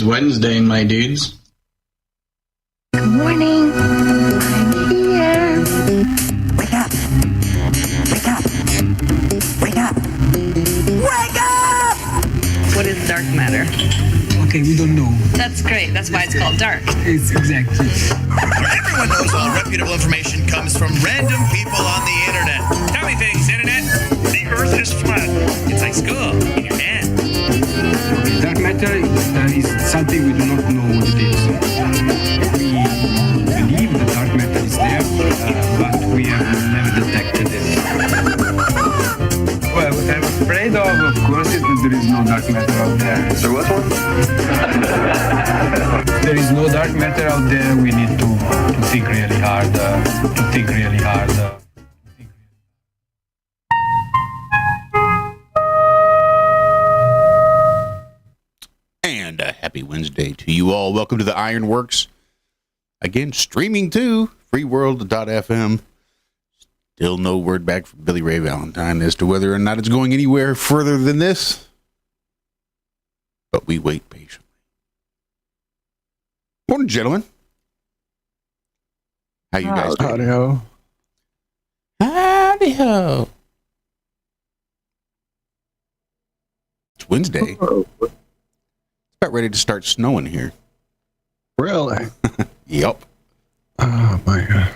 Wednesday, my dudes. Good morning. I'm here. Wake up. Wake up. Wake up. Wake up! What is dark matter? Okay, we don't know. That's great. That's why it's called dark. It's exactly. Everyone knows all reputable information comes from random people on the internet. Tell me things, internet. The earth is flat. It's like school in your head. Okay, dark matter is something we do not know what it is. We believe the dark matter is there, but we have never detected it. Well, what I'm afraid of course, is that there is no dark matter out there. There was one? There is no dark matter out there. We need to think really hard. And a happy Wednesday to you all. Welcome to the IRONWORX. Again, streaming to freeworld.fm. Still no word back from Billy Ray Valentine as to whether or not it's going anywhere further than this. But we wait patiently. Morning, gentlemen. How you guys doing? Howdy-ho. Howdy-ho. It's Wednesday. It's about ready to start snowing here. Really? Yep. Oh, my God.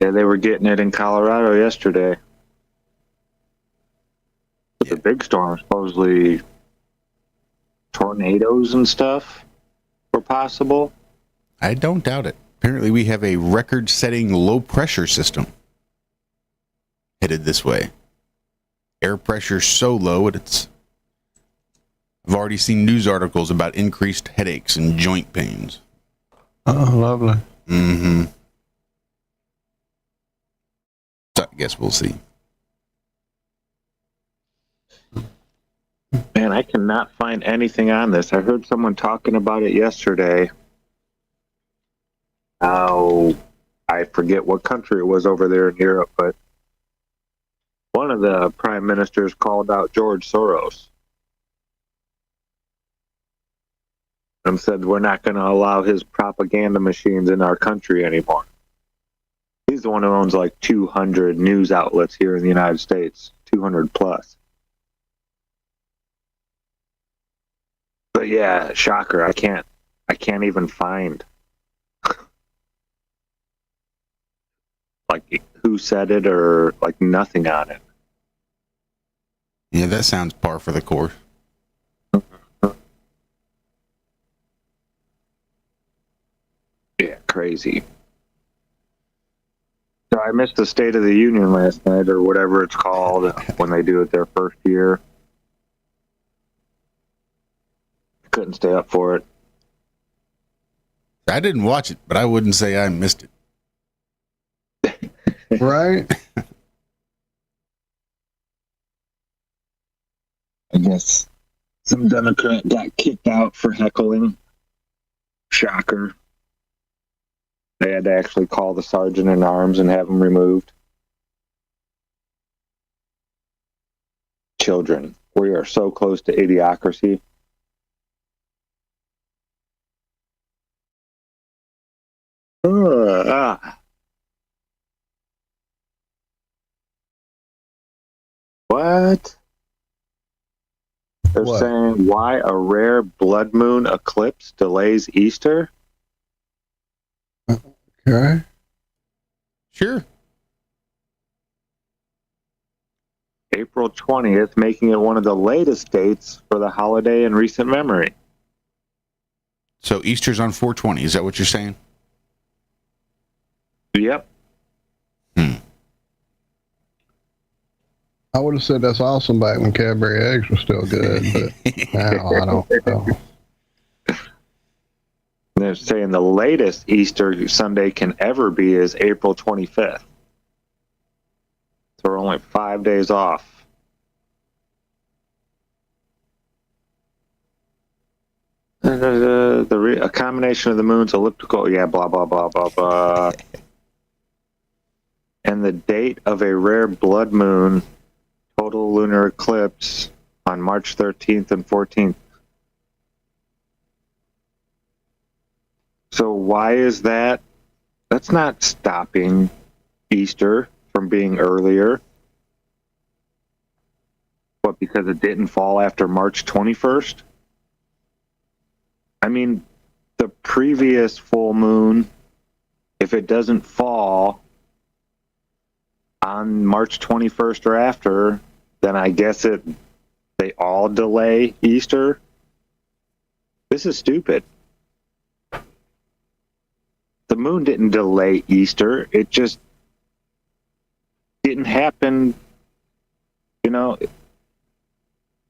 Yeah, they were getting it in Colorado yesterday. The big storm, supposedly tornadoes and stuff were possible. I don't doubt it. Apparently we have a record-setting low-pressure system headed this way. Air pressure so low, I've already seen news articles about increased headaches and joint pains. Oh, lovely. Mm-hmm. So I guess we'll see. Man, I cannot find anything on this. I heard someone talking about it yesterday. Oh, I forget what country it was over there in Europe, but one of the prime ministers called out George Soros and said, we're not going to allow his propaganda machines in our country anymore. He's the one who owns like 200 news outlets here in the United States, 200 plus. But yeah, shocker. I can't even find like who said it or like nothing on it. Yeah, that sounds par for the course. Yeah, crazy. So I missed the State of the Union last night, or whatever it's called, when they do it their first year. Couldn't stay up for it. I didn't watch it, but I wouldn't say I missed it. Right? I guess some Democrat got kicked out for heckling. Shocker. They had to actually call the sergeant in arms and have him removed. Children, we are so close to idiocracy. What? They're What? saying why a rare blood moon eclipse delays Easter? Okay. Sure. April 20th, making it one of the latest dates for the holiday in recent memory. So Easter's on 4/20. Is that what you're saying? Yep. I would have said that's awesome back when Cadbury eggs were still good, but now I don't know. They're saying the latest Easter Sunday can ever be is April 25th. So we're only 5 days off. A combination of the moon's elliptical, yeah, blah, blah, blah, blah, blah. And the date of a rare blood moon total lunar eclipse on March 13th and 14th. So why is that? That's not stopping Easter from being earlier. But because it didn't fall after March 21st? I mean, the previous full moon, if it doesn't fall on March 21st or after, then I guess they all delay Easter. This is stupid. The moon didn't delay Easter. It just didn't happen. You know,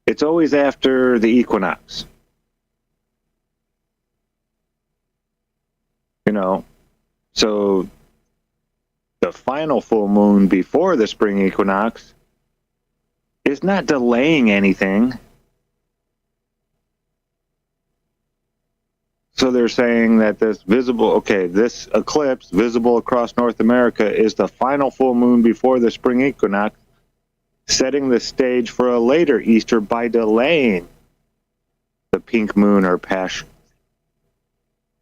it's always after the equinox. You know, so the final full moon before the spring equinox is not delaying anything. So they're saying that this eclipse visible across North America is the final full moon before the spring equinox, setting the stage for a later Easter by delaying the pink moon or passion.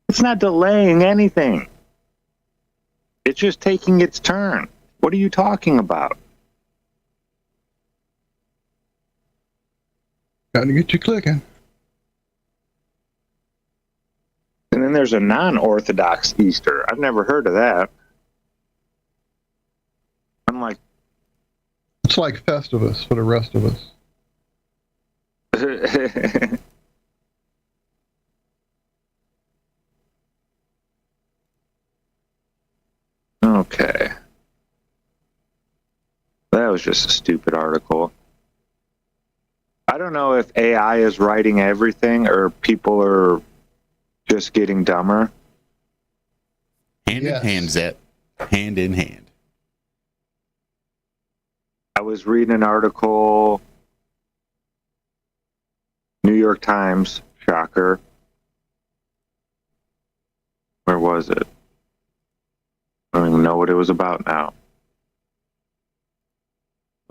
It's not delaying anything. It's just taking its turn. What are you talking about? Got to get you clicking. And then there's a non-Orthodox Easter. I've never heard of that. I'm like, It's like Festivus for the rest of us. okay. That was just a stupid article. I don't know if AI is writing everything or people are just getting dumber. Hand in hand, Zach. Hand in hand. I was reading an article, New York Times, shocker. Where was it? I don't even know what it was about now.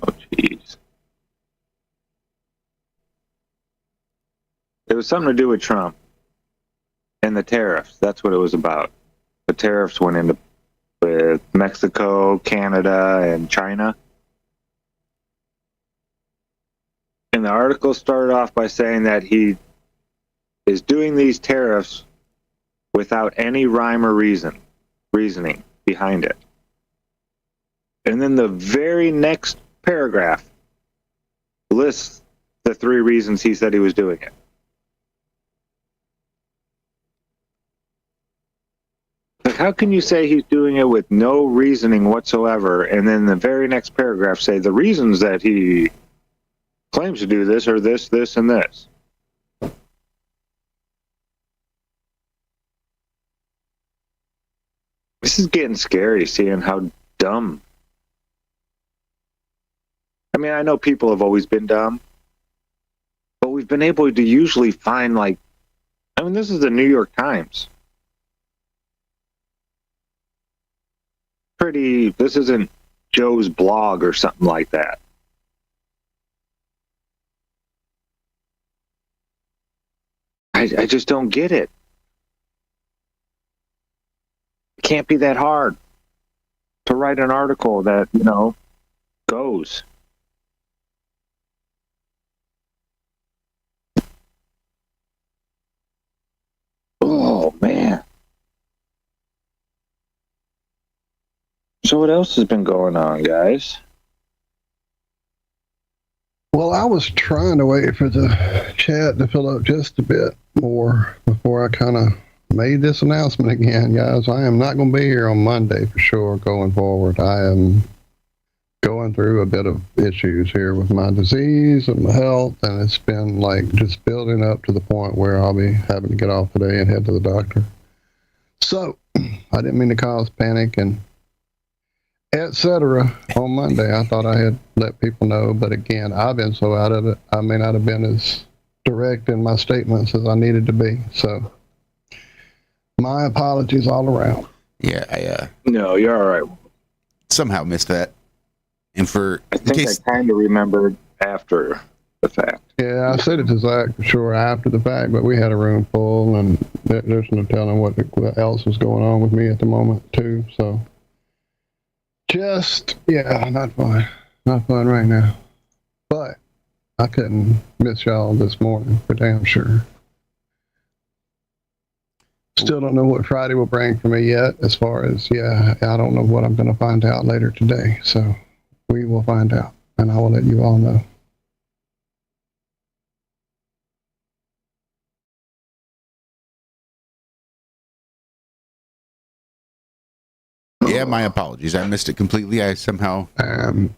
Oh, jeez. It was something to do with Trump and the tariffs. That's what it was about. The tariffs went into with Mexico, Canada, and China. And the article started off by saying that he is doing these tariffs without any rhyme or reasoning behind it. And then the very next paragraph lists the 3 reasons he said he was doing it. Like, how can you say he's doing it with no reasoning whatsoever, and then the very next paragraph say the reasons that he claims to do this are this, this, and this? This is getting scary, seeing how dumb. I mean, I know people have always been dumb, but we've been able to usually find, like, I mean, this is the New York Times. This isn't Joe's blog or something like that. I just don't get it. It can't be that hard to write an article that, goes. Oh, man. So what else has been going on, guys? Well, I was trying to wait for the chat to fill up just a bit more before I kind of made this announcement again, guys. I am not going to be here on Monday for sure going forward. I am going through a bit of issues here with my disease and my health, and it's been like just building up to the point where I'll be having to get off today and head to the doctor. So I didn't mean to cause panic and etc. on Monday. I thought I had let people know, but again, I've been so out of it, I may not have been as direct in my statements as I needed to be. So my apologies all around. Yeah, No, you're all right. somehow missed that. And I think I kind of remembered after the fact. Yeah, I said it to Zack for sure after the fact, but we had a room full, and there's no telling what else was going on with me at the moment too. So not fun right now. But I couldn't miss y'all this morning for damn sure. Still don't know what Friday will bring for me yet, as far as, I don't know what I'm going to find out later today. So we will find out, and I will let you all know. Yeah, my apologies. I missed it completely. I somehow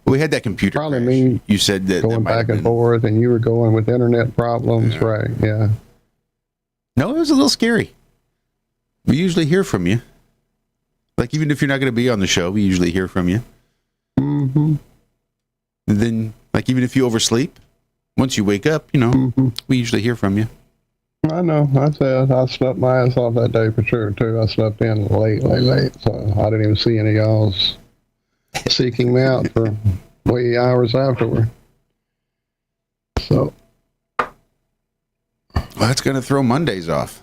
we had that computer probably crash. me You said that going back and forth, and you were going with internet problems, right? Yeah. No, it was a little scary. We usually hear from you. Like, even if you're not going to be on the show, we usually hear from you. Mm-hmm. And then, like, even if you oversleep, once you wake up, we usually hear from you. I know. I said I slept my ass off that day for sure, too. I slept in late. So I didn't even see any of y'all's seeking me out for wee hours afterward. So. Well, that's going to throw Mondays off.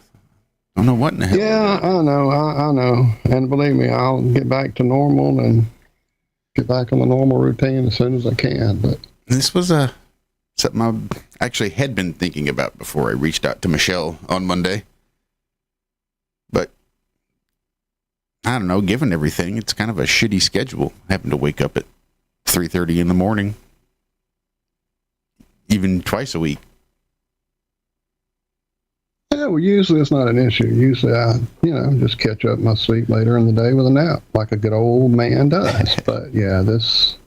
I don't know what in the hell. Yeah, I know. I know. And believe me, I'll get back to normal and get back on the normal routine as soon as I can. But this was something I actually had been thinking about before I reached out to Michelle on Monday. But I don't know, given everything, it's kind of a shitty schedule, having to wake up at 3:30 in the morning, even twice a week. yeah, well, usually it's not an issue. Usually I, just catch up my sleep later in the day with a nap, like a good old man does. But yeah, this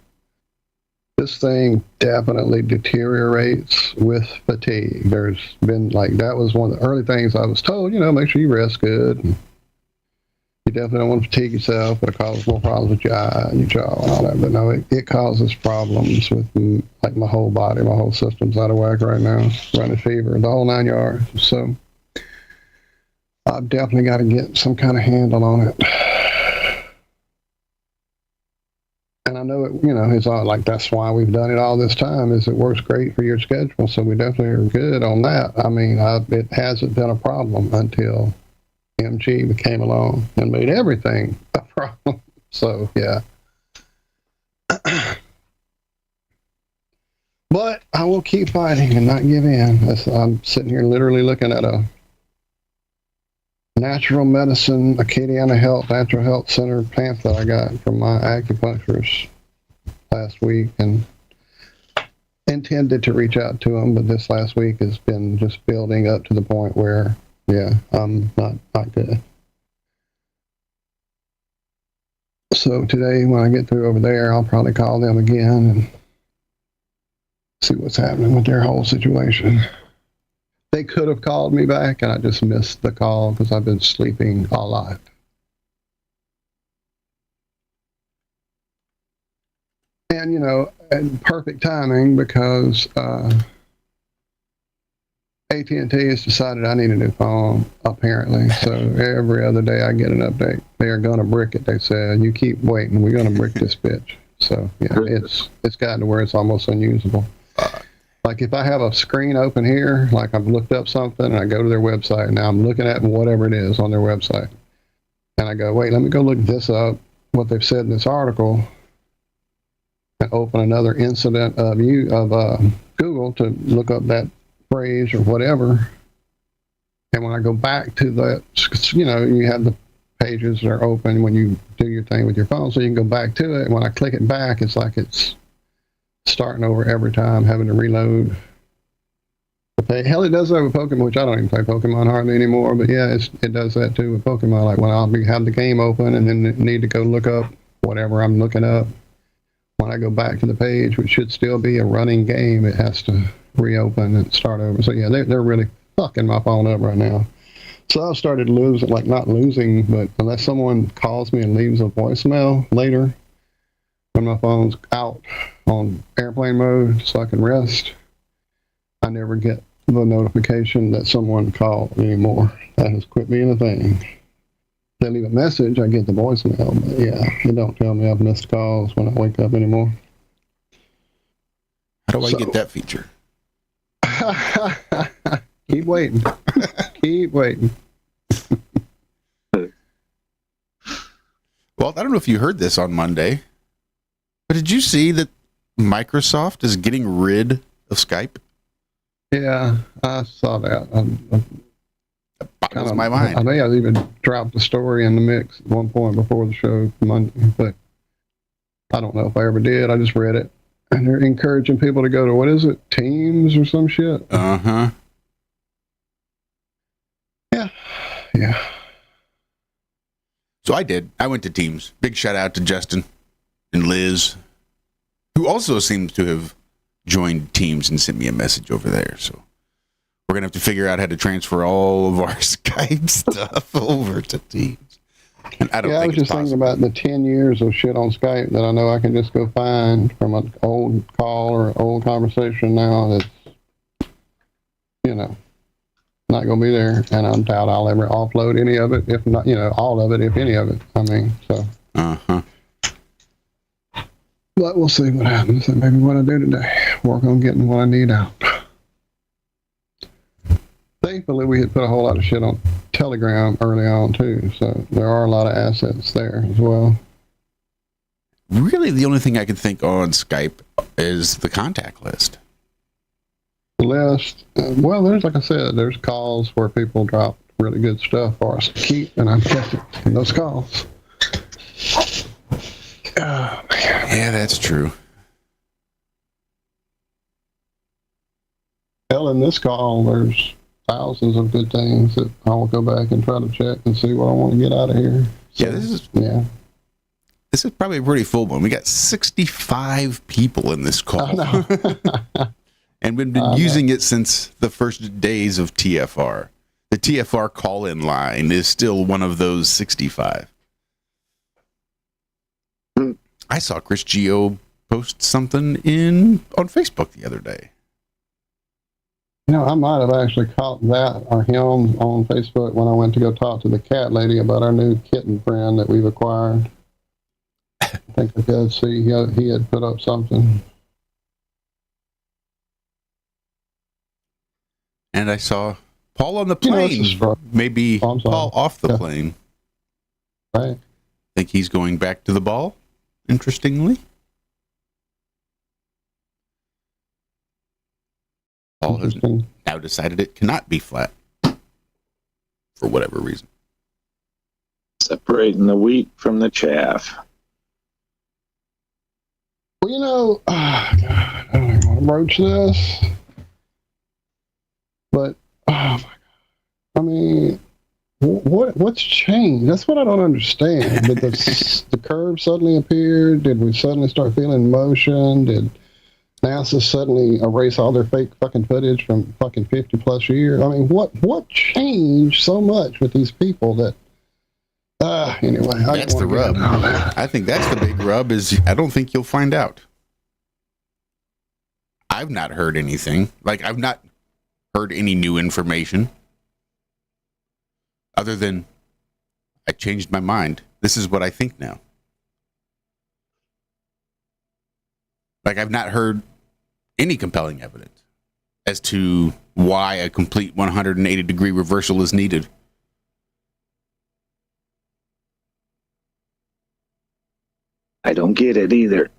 this thing definitely deteriorates with fatigue. There's been that was one of the early things I was told, make sure you rest good. And you definitely don't want to fatigue yourself, but it causes more problems with your eye and your jaw and all that. But no, it causes problems with my whole body, my whole system's out of whack right now. Running fever, the whole 9 yards. So I've definitely got to get some kind of handle on it. And I know it's all that's why we've done it all this time, is it works great for your schedule. So we definitely are good on that. I mean, it hasn't been a problem until MG came along and made everything a problem. So, yeah. But I will keep fighting and not give in. I'm sitting here literally looking at a natural medicine, Acadiana Health, Natural Health Center pamphlet I got from my acupuncturist last week, and intended to reach out to them, but this last week has been just building up to the point where, yeah, I'm not good. So today, when I get through over there, I'll probably call them again and see what's happening with their whole situation. They could have called me back, and I just missed the call because I've been sleeping a lot. And, and perfect timing, because AT&T has decided I need a new phone, apparently. So every other day I get an update. They are going to brick it, they said. You keep waiting. We're going to brick this bitch. So, yeah, it's gotten to where it's almost unusable. Like if I have a screen open here, like I've looked up something and I go to their website, and now I'm looking at whatever it is on their website. And I go, wait, let me go look this up, what they've said in this article, and open another incident of Google to look up that phrase or whatever. And when I go back to that, you have the pages that are open when you do your thing with your phone, so you can go back to it. And when I click it back, it's like it's starting over every time, having to reload. Hell, it does that with Pokemon, which I don't even play Pokemon hardly anymore, but yeah, it does that too with Pokemon. Like when I'll have the game open and then need to go look up whatever I'm looking up, when I go back to the page, which should still be a running game, it has to reopen and start over. So yeah, they're really fucking my phone up right now. So I started losing, not losing, but unless someone calls me and leaves a voicemail later, when my phone's out on airplane mode so I can rest, I never get the notification that someone called anymore. That has quit being a thing. They leave a message, I get the voicemail, but yeah, they don't tell me I've missed calls when I wake up anymore. How do I get that feature? Keep waiting. Keep waiting. Well, I don't know if you heard this on Monday, but did you see that Microsoft is getting rid of Skype? Yeah, I saw that. That boggles my mind. I may have even dropped the story in the mix at one point before the show Monday, but I don't know if I ever did. I just read it. And they're encouraging people to go to, what is it, Teams or some shit? Uh-huh. Yeah. So I did. I went to Teams. Big shout out to Justin and Liz, who also seems to have joined Teams and sent me a message over there. So we're going to have to figure out how to transfer all of our Skype stuff over to Teams. And I don't think I was just thinking about the 10 years of shit on Skype that I know I can just go find from an old call or an old conversation now that's, not going to be there. And I doubt I'll ever offload any of it, if not, all of it, if any of it. I mean, so. Uh-huh. But we'll see what happens. And maybe what I do today, work on getting what I need out. Thankfully, we had put a whole lot of shit on Telegram early on, too. So there are a lot of assets there as well. Really, the only thing I can think on Skype is the contact list. The list, well, there's, like I said, there's calls where people drop really good stuff for us to keep, and I'm testing those calls. Oh, man. Yeah, that's true. Hell, in this call, there's thousands of good things that I'll go back and try to check and see what I want to get out of here. So, Yeah, this is... Yeah. This is probably a pretty full one. We got 65 people in this call. And we've been using it since the first days of TFR. The TFR call-in line is still one of those 65. I saw Chris Gio post something on Facebook the other day. You know, I might have actually caught that or him on Facebook when I went to go talk to the cat lady about our new kitten friend that we've acquired. I think I could see he had put up something. And I saw Paul on the plane. Maybe Paul off the plane. Right. Think he's going back to the ball, interestingly. Paul has now decided it cannot be flat for whatever reason. Separating the wheat from the chaff. Well, you know, God, I don't even want to broach this, but oh my God, I mean, what's changed? That's what I don't understand. Did the curve suddenly appear? Did we suddenly start feeling motion? Did NASA suddenly erase all their fake fucking footage from fucking 50 plus years? I mean, what changed so much with these people that, anyway. That's the rub. I think that's the big rub is I don't think you'll find out. I've not heard anything. Like, I've not heard any new information other than I changed my mind. This is what I think now. Like, I've not heard any compelling evidence as to why a complete 180-degree reversal is needed. I don't get it either.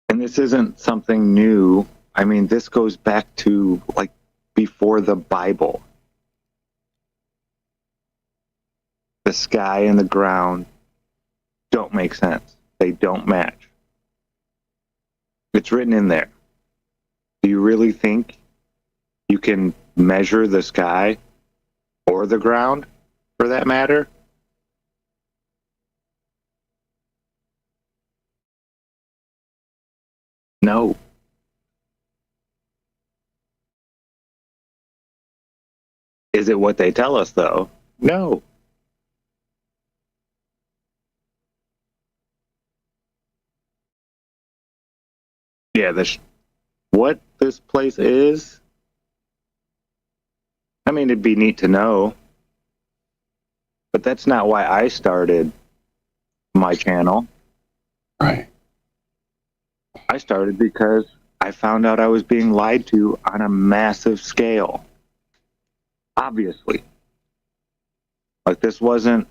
And this isn't something new. I mean, this goes back to, like, before the Bible. The sky and the ground don't make sense. They don't match. It's written in there. Do you really think you can measure the sky or the ground, for that matter? No. Is it what they tell us, though? No. Yeah, what this place is, I mean, it'd be neat to know, but that's not why I started my channel. Right. I started because I found out I was being lied to on a massive scale. Obviously. Like, this wasn't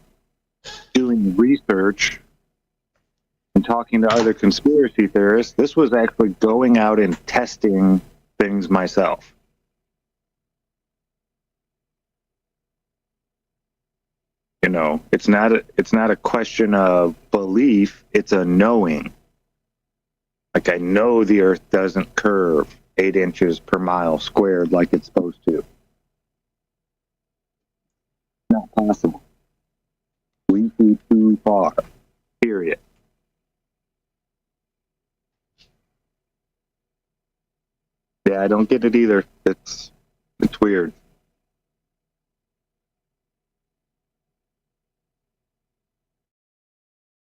doing research and talking to other conspiracy theorists. This was actually going out and testing things myself. You know, it's not a question of belief, it's a knowing. Like, I know the Earth doesn't curve 8 inches per mile squared like it's supposed to. Not possible. We see too far. Period. Yeah, I don't get it either. It's weird.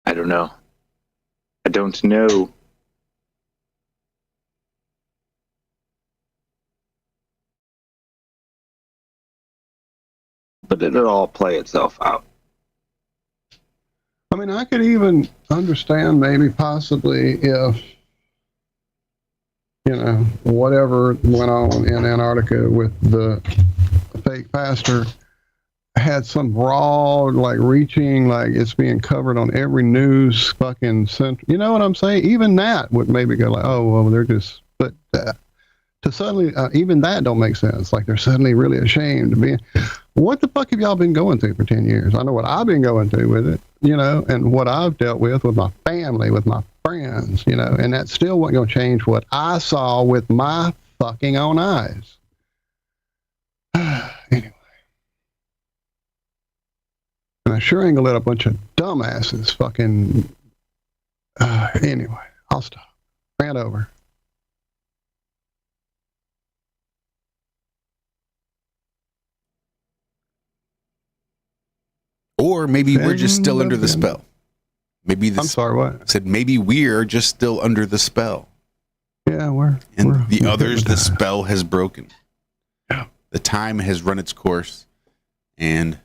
I don't know. I don't know. But it'll all play itself out. I mean, I could even understand maybe possibly if, you know, whatever went on in Antarctica with the fake pastor had some broad, like, reaching, like, it's being covered on every news fucking center. You know what I'm saying? Even that would maybe go like, oh, well, they're just, but to suddenly, even that don't make sense. Like, they're suddenly really ashamed to be. What the fuck have y'all been going through for 10 years? I know what I've been going through with it, you know, and what I've dealt with my family, with my friends, you know, and that still wasn't going to change what I saw with my fucking own eyes. Anyway. I sure ain't gonna let a bunch of dumbasses fucking. Anyway, I'll stop. Rant over. Or maybe we're just still under the spell. Maybe this. I'm sorry, what? I said maybe we're just still under the spell. Yeah, we're. The others, the spell has broken. Yeah. The time has run its course, and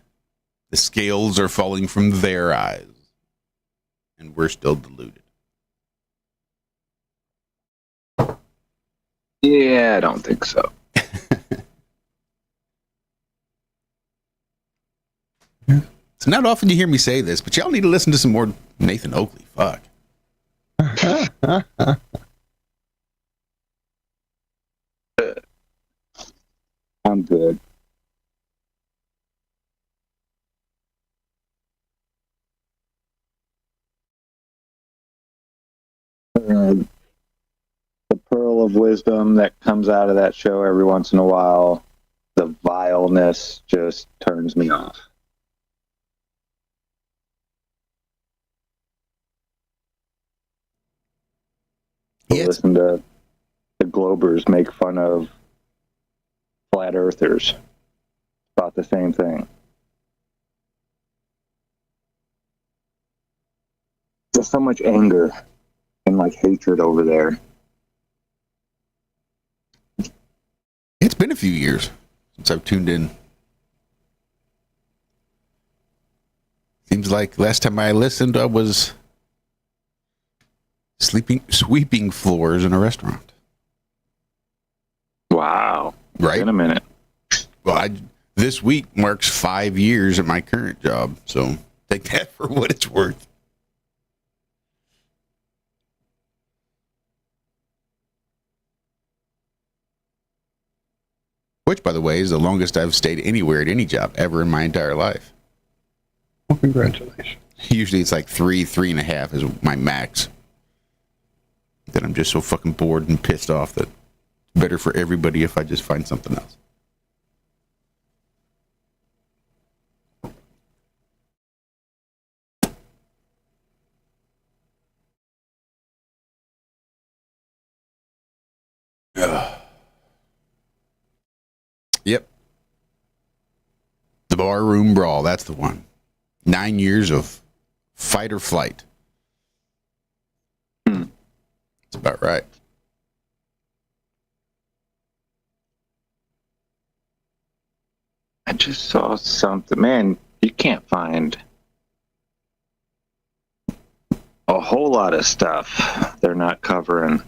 the scales are falling from their eyes, and we're still deluded. Yeah, I don't think so. It's not often you hear me say this, but y'all need to listen to some more Nathan Oakley. Fuck. I'm good. The pearl of wisdom that comes out of that show every once in a while, the vileness just turns me off. Yeah, Listen to the Globers make fun of flat earthers about the same thing. There's so much anger and like hatred over there. it's been a few years since I've tuned in. Seems like last time I listened, I was sweeping floors in a restaurant. Wow. Right? In a minute. Well, this week marks 5 years at my current job, so take that for what it's worth. Which, by the way, is the longest I've stayed anywhere at any job ever in my entire life. Well, congratulations. Usually it's like 3.5 is my max. Then I'm just so fucking bored and pissed off that it's better for everybody if I just find something else. Yep. The barroom brawl, that's the one. 9 years of fight or flight. That's about right. I just saw something. Man, you can't find a whole lot of stuff they're not covering.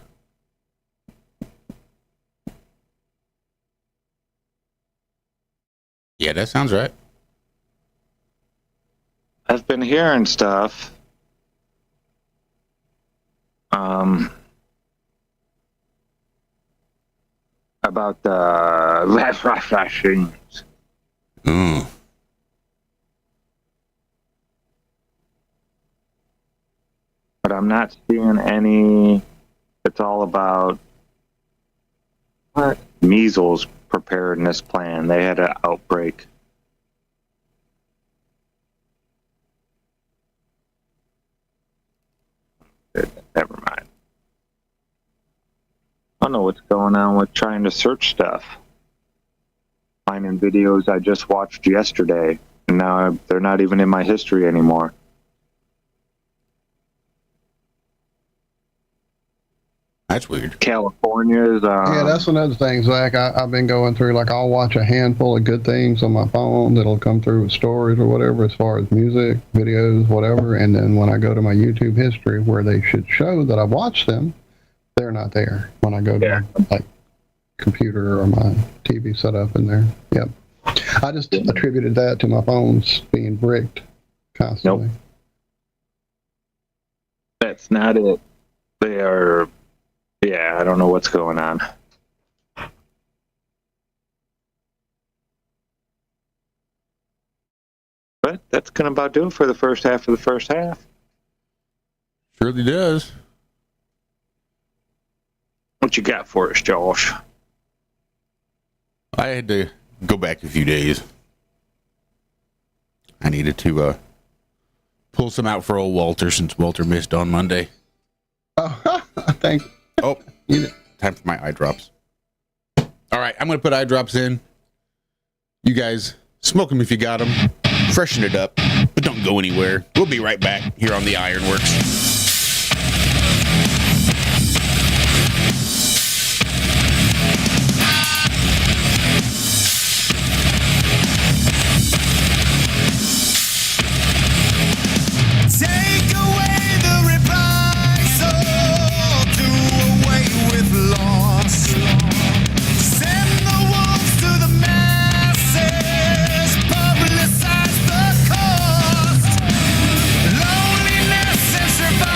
Yeah, that sounds right. I've been hearing stuff. About the flashings. Mm. But I'm not seeing any. It's all about what? Measles preparedness plan. They had an outbreak. Never mind. I don't know what's going on with trying to search stuff. Finding videos I just watched yesterday, and now they're not even in my history anymore. That's weird. California's. Yeah, that's another thing, Zach. I've been going through, like, I'll watch a handful of good things on my phone that'll come through with stories or whatever, as far as music, videos, whatever. And then when I go to my YouTube history where they should show that I've watched them, they're not there when I go to my, like, computer or my TV set up in there. Yep. I just attributed that to my phones being bricked constantly. Nope. That's not it. They are. Yeah, I don't know what's going on. But that's going to about do it for the first half of the first half. Surely does. What you got for us, Josh? I had to go back a few days. I needed to pull some out for old Walter since Walter missed on Monday. Oh, thank Oh, you. time for my eye drops. All right, I'm going to put eye drops in. You guys, smoke them if you got them. Freshen it up, but don't go anywhere. We'll be right back here on the Ironworks. Take away the reprisal, do away with loss. Send the wolves to the masses, publicize the cost. Loneliness and survival.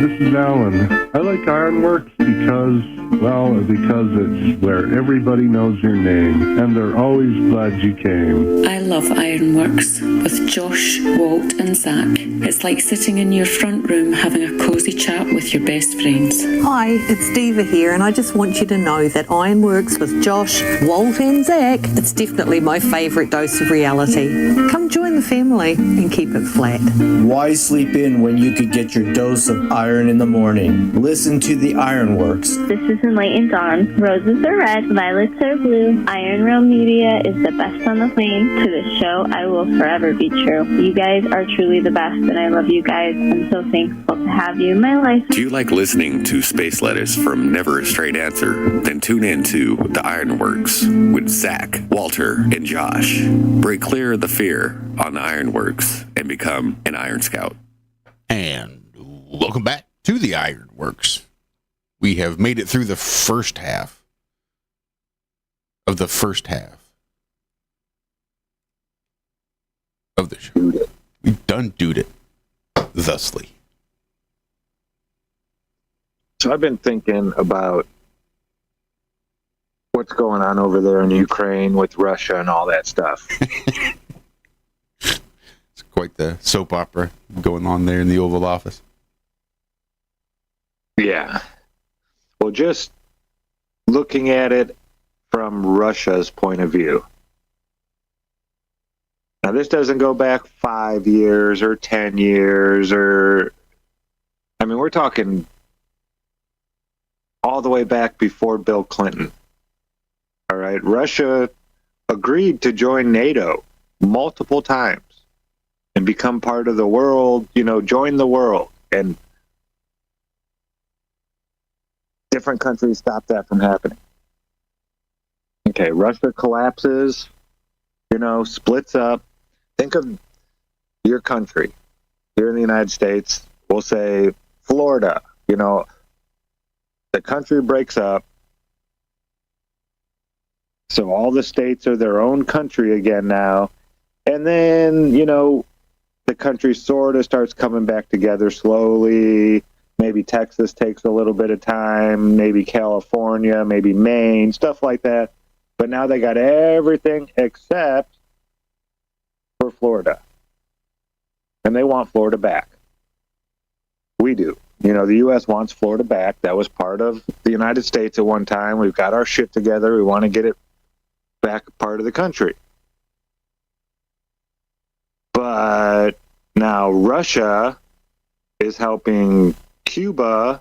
this is Alan. I like Ironworks because it's where everybody knows your name, and they're always glad you came. I love Ironworks with Josh, Walt, and Zack. It's like sitting in your front room having a cozy chat with your best friends. Hi, it's Diva here, and I just want you to know that Ironworks with Josh, Walt, and Zack, it's definitely my favourite dose of reality. Come join the family and keep it flat. Why sleep in when you could get your dose of iron in the morning? Listen to the Ironworks. This is Enlightened Dawn. Roses are red, violets are blue. ironrealmmedia is the best on the plane. To this show, I will forever be true. You guys are truly the best, and I love you guys. I'm so thankful to have you in my life. Do you like listening to Space Lettuce from Never a Straight Answer? Then tune in to The Ironworks with Zack, Walter, and Josh. Break clear of the fear on The Ironworks and become an Iron Scout. And welcome back to the Ironworks. We have made it through the first half of the show. We've done dude it thusly. So I've been thinking about what's going on over there in Ukraine with Russia and all that stuff. It's quite the soap opera going on there in the Oval Office. Yeah. Well, just looking at it from Russia's point of view. Now, this doesn't go back 5 years or 10 years or... I mean, we're talking all the way back before Bill Clinton. All right? Russia agreed to join NATO multiple times and become part of the world, join the world. And different countries stopped that from happening. Okay, Russia collapses, splits up. Think of your country here in the United States. We'll say Florida. The country breaks up. So all the states are their own country again now. And then, the country sort of starts coming back together slowly. Maybe Texas takes a little bit of time, maybe California, maybe Maine, stuff like that. But now they got everything except for Florida. And they want Florida back. We do. The U.S. wants Florida back. That was part of the United States at one time. We've got our shit together. We want to get it back part of the country. But now Russia is helping Cuba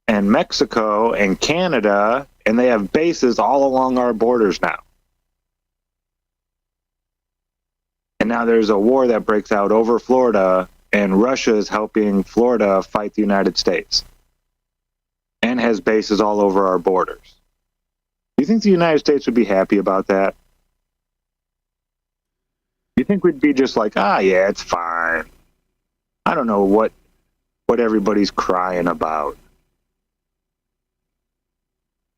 and Mexico and Canada, and they have bases all along our borders now. And now there's a war that breaks out over Florida, and Russia is helping Florida fight the United States and has bases all over our borders. Do you think the United States would be happy about that? Do you think we'd be just like, yeah, it's fine? I don't know what everybody's crying about.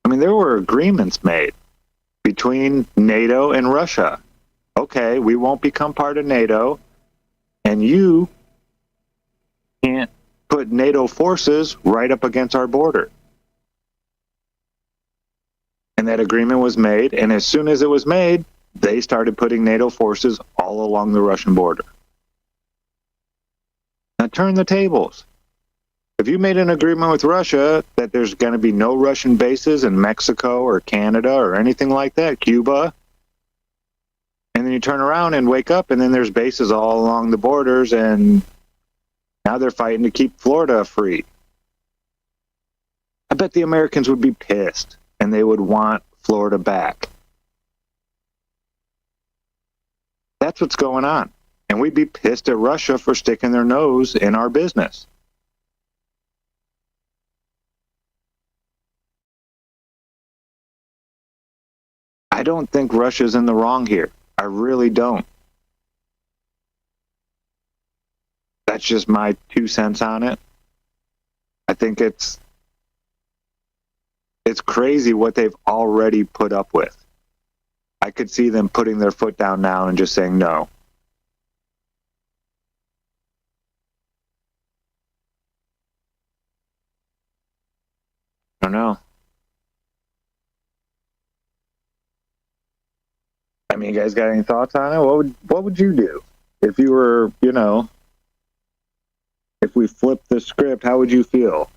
I mean, there were agreements made between NATO and Russia. Okay, we won't become part of NATO, and you can't put NATO forces right up against our border. And that agreement was made, and as soon as it was made, they started putting NATO forces all along the Russian border. Now turn the tables. If you made an agreement with Russia that there's going to be no Russian bases in Mexico or Canada or anything like that, Cuba, and then you turn around and wake up and then there's bases all along the borders and now they're fighting to keep Florida free. I bet the Americans would be pissed and they would want Florida back. That's what's going on. And we'd be pissed at Russia for sticking their nose in our business. I don't think Russia's in the wrong here. I really don't. That's just my 2 cents on it. I think it's crazy what they've already put up with. I could see them putting their foot down now and just saying no. don't know. I mean, you guys got any thoughts on it? What would you do if you were, if we flipped the script? How would you feel?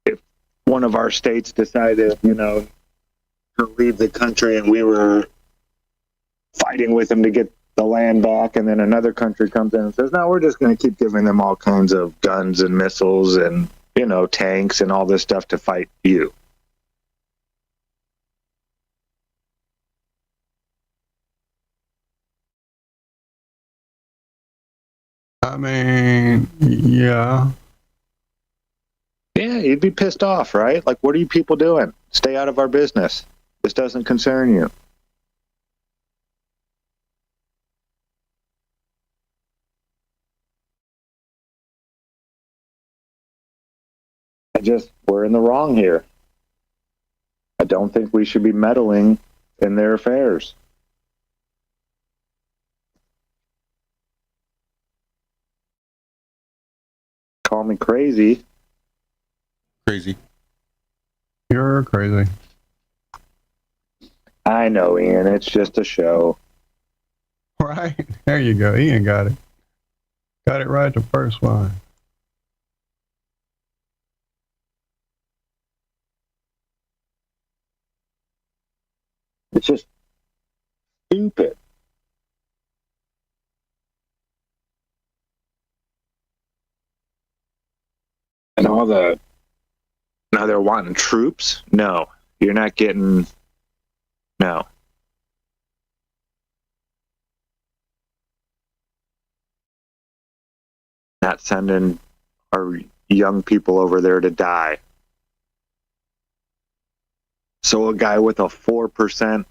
If one of our states decided, to leave the country and we were fighting with them to get the land back, and then another country comes in and says, no, we're just going to keep giving them all kinds of guns and missiles and, tanks and all this stuff to fight you. I mean, yeah. Yeah, you'd be pissed off, right? Like, what are you people doing? Stay out of our business. This doesn't concern you. We're in the wrong here. I don't think we should be meddling in their affairs. Call me crazy. Crazy. You're crazy. I know, Ian. It's just a show. Right. There you go. Ian got it. Got it right the first one. It's just stupid. And all the... Now they're wanting troops? No. You're not getting... No. Not sending our young people over there to die. So a guy with a 4%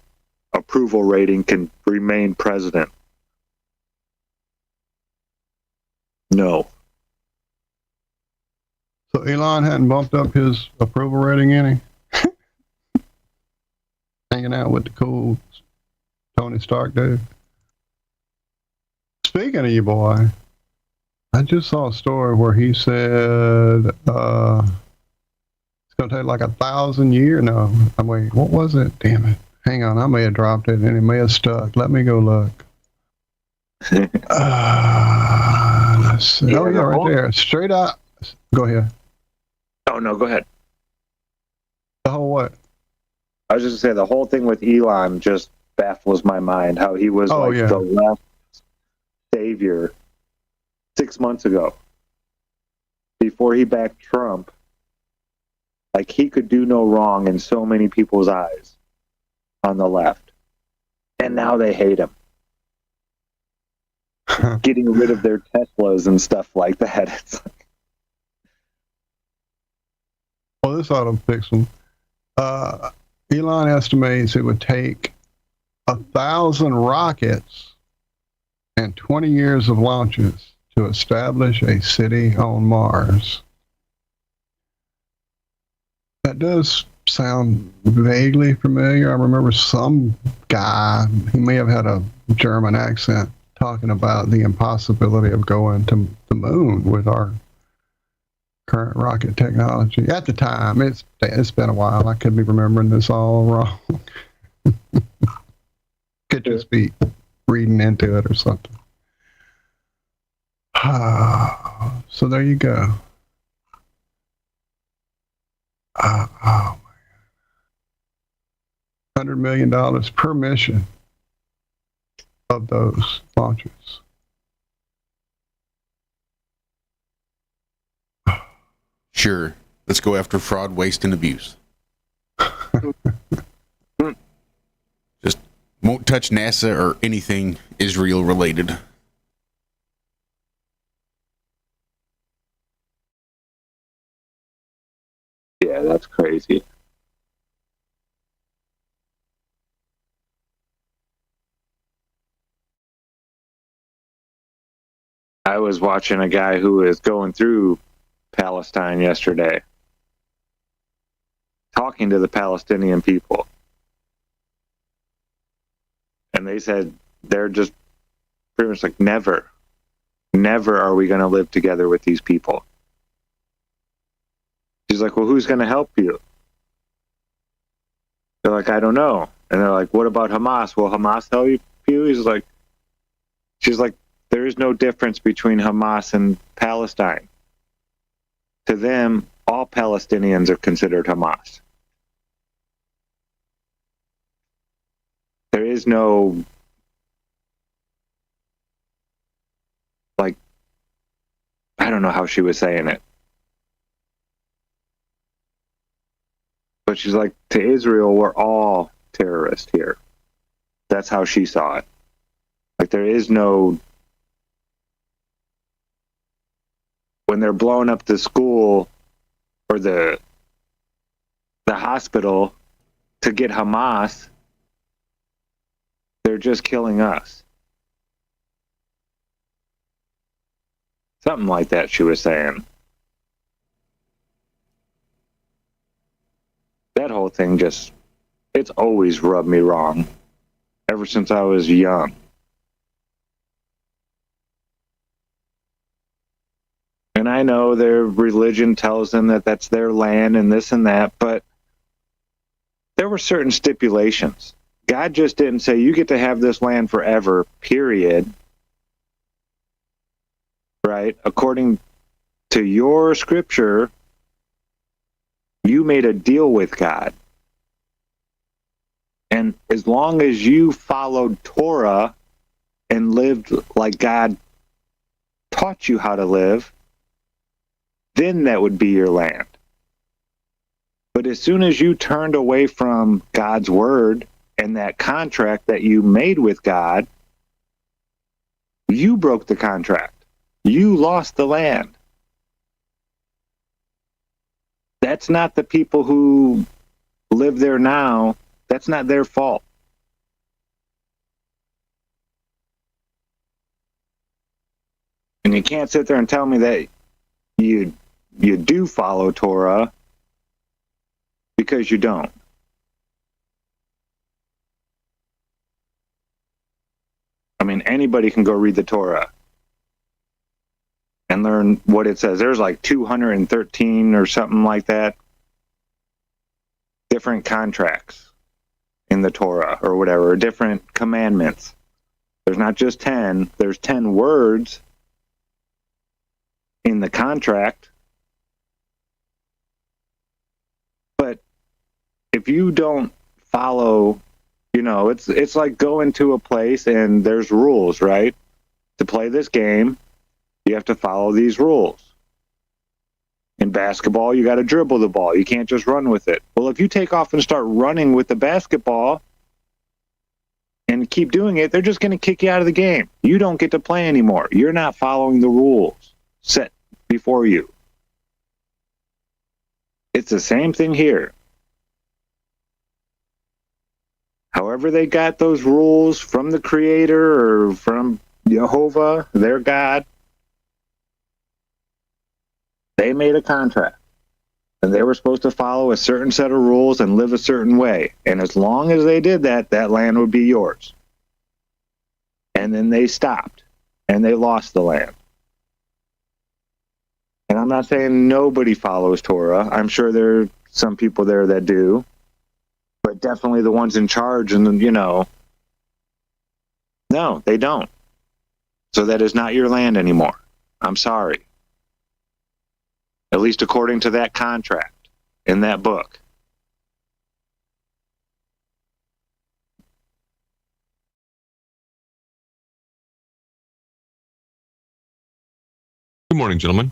approval rating can remain president. No. So Elon hadn't bumped up his approval rating any? Hanging out with the cool Tony Stark dude. Speaking of you, boy, I just saw a story where he said it's going to take like 1,000 years. No, wait, what was it? Damn it. Hang on, I may have dropped it and it may have stuck. Let me go look. Let's see. Yeah, oh, yeah, right there. Straight up. Go ahead. Oh, no, go ahead. The whole what? I was just going to say, the whole thing with Elon just baffles my mind, how he was the left savior 6 months ago. Before he backed Trump, like he could do no wrong in so many people's eyes on the left. And now they hate him. Getting rid of their Teslas and stuff like that. It's like... Well, this ought to fix them. Elon estimates it would take 1,000 rockets and 20 years of launches to establish a city on Mars. That does sound vaguely familiar. I remember some guy, he may have had a German accent, talking about the impossibility of going to the moon with our current rocket technology. At the time, it's been a while. I could be remembering this all wrong. Could just be reading into it or something. So there you go. Oh my God. $100 million per mission of those launches. Sure. Let's go after fraud, waste, and abuse. Just won't touch NASA or anything Israel related. Yeah, that's crazy. I was watching a guy who was going through Palestine yesterday, talking to the Palestinian people. And they said they're just pretty much like, never Never are we going to live together with these people. She's like, well, who's going to help you? They're like, I don't know. And they're like, what about Hamas? Will Hamas help you? She's like, there is no difference between Hamas and Palestine. To them, all Palestinians are considered Hamas. There is no, like, I don't know how she was saying it. But she's like, to Israel, we're all terrorists here. That's how she saw it. Like, there is no, when they're blowing up the school or the hospital to get Hamas, they're just killing us. Something like that she was saying. That whole thing just, it's always rubbed me wrong. Ever since I was young. And I know their religion tells them that that's their land and this and that, but there were certain stipulations. God just didn't say, you get to have this land forever, period. Right? According to your scripture, you made a deal with God. And as long as you followed Torah and lived like God taught you how to live, then that would be your land. But as soon as you turned away from God's word and that contract that you made with God, you broke the contract. You lost the land. That's not the people who live there now. That's not their fault. And you can't sit there and tell me that you do follow Torah because you don't. I mean, anybody can go read the Torah and learn what it says. There's like 213 or something like that different contracts in the Torah or whatever, or different commandments. There's not just 10, there's 10 words in the contract. But if you don't follow, it's like going to a place and there's rules, right? To play this game, you have to follow these rules. In basketball, you got to dribble the ball. You can't just run with it. Well, if you take off and start running with the basketball and keep doing it, they're just going to kick you out of the game. You don't get to play anymore. You're not following the rules set before you. It's the same thing here. However they got those rules from the Creator or from Jehovah, their God, they made a contract. And they were supposed to follow a certain set of rules and live a certain way. And as long as they did that, that land would be yours. And then they stopped. And they lost the land. And I'm not saying nobody follows Torah. I'm sure there are some people there that do. But definitely the ones in charge and, no, they don't. So that is not your land anymore. I'm sorry. At least according to that contract in that book. Good morning, gentlemen.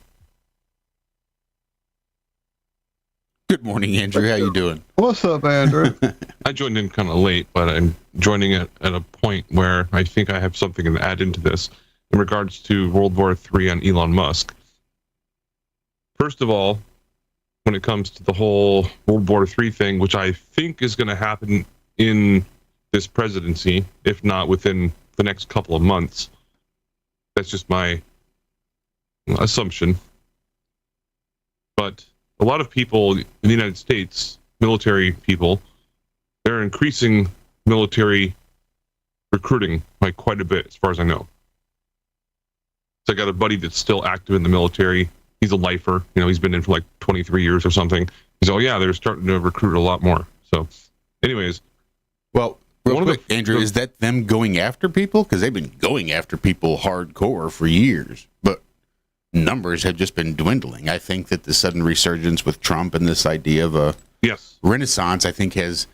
Good morning, Andrew. How you doing? What's up, Andrew? I joined in kind of late, but I'm joining it at a point where I think I have something to add into this in regards to World War III on Elon Musk. First of all, when it comes to the whole World War III thing, which I think is going to happen in this presidency, if not within the next couple of months. That's just my assumption. But a lot of people in the United States, military people, they're increasing military recruiting by quite a bit, as far as I know. So I got a buddy that's still active in the military. He's a lifer. He's been in for like 23 years or something. He's, oh yeah, they're starting to recruit a lot more. So, anyways. Well, real quick, Andrew, is that them going after people? Because they've been going after people hardcore for years, but numbers have just been dwindling. I think that the sudden resurgence with Trump and this idea of a renaissance, I think, has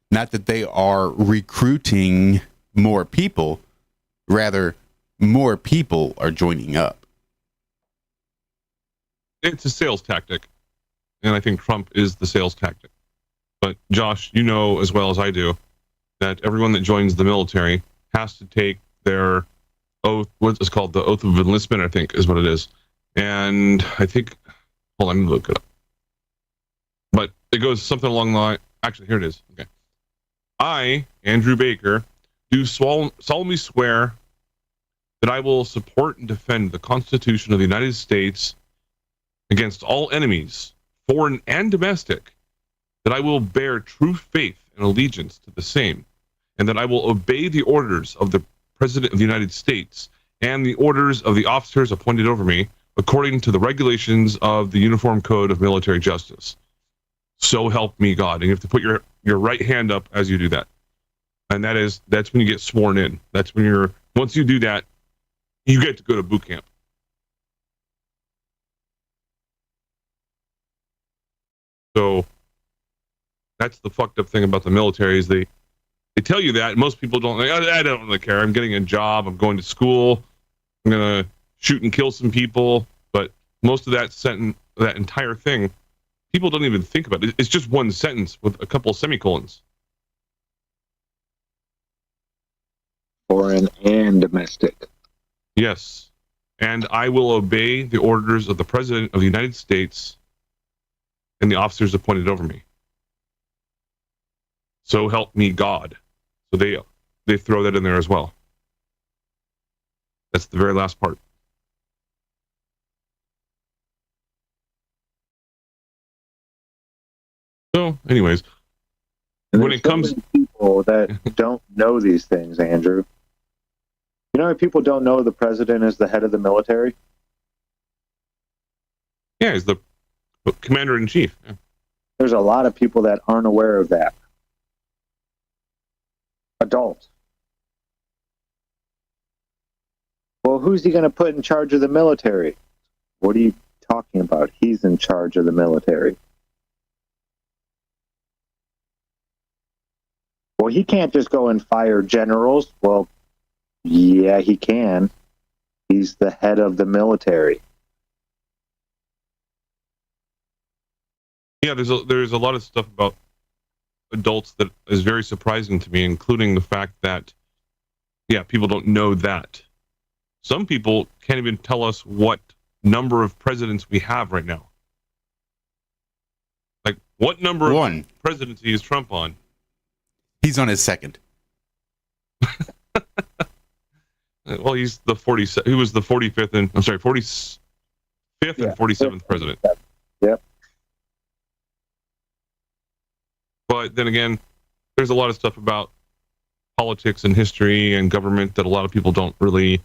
not that they are recruiting more people, rather more people are joining up. It's a sales tactic, and I think Trump is the sales tactic. But Josh, you know as well as I do that everyone that joins the military has to take their oath, what's called the oath of enlistment, I think is what it is. And I think, hold on, let me look it up. But it goes something along the line. Actually, here it is. Okay. I, Andrew Baker, do solemnly swear that I will support and defend the Constitution of the United States against all enemies, foreign and domestic, that I will bear true faith and allegiance to the same, and that I will obey the orders of the President of the United States and the orders of the officers appointed over me, according to the regulations of the Uniform Code of Military Justice. So help me God. And you have to put your right hand up as you do that. And that's when you get sworn in. That's when once you do that, you get to go to boot camp. So that's the fucked up thing about the military is they tell you that. Most people don't. I don't really care. I'm getting a job. I'm going to school. I'm gonna shoot and kill some people. But most of that entire thing, people don't even think about it. It's just one sentence with a couple of semicolons. Foreign and domestic. Yes. And I will obey the orders of the President of the United States and the officers appointed over me. So help me God. So they throw that in there as well. That's the very last part. So, anyways, when it comes to people that don't know these things, Andrew. You know, people don't know the president is the head of the military. Yeah, he's the commander in chief. Yeah. There's a lot of people that aren't aware of that. Adults. Well, who's he going to put in charge of the military? What are you talking about? He's in charge of the military. Well, he can't just go and fire generals. Well, yeah, he can. He's the head of the military. Yeah, there's a lot of stuff about adults that is very surprising to me, including the fact that, yeah, people don't know that. Some people can't even tell us what number of presidents we have right now. Like, what number of presidency is Trump on? He's on his second. Well, he's the 47th. He was the 45th and 45th and 47th president. Yep. But then again, there's a lot of stuff about politics and history and government that a lot of people don't really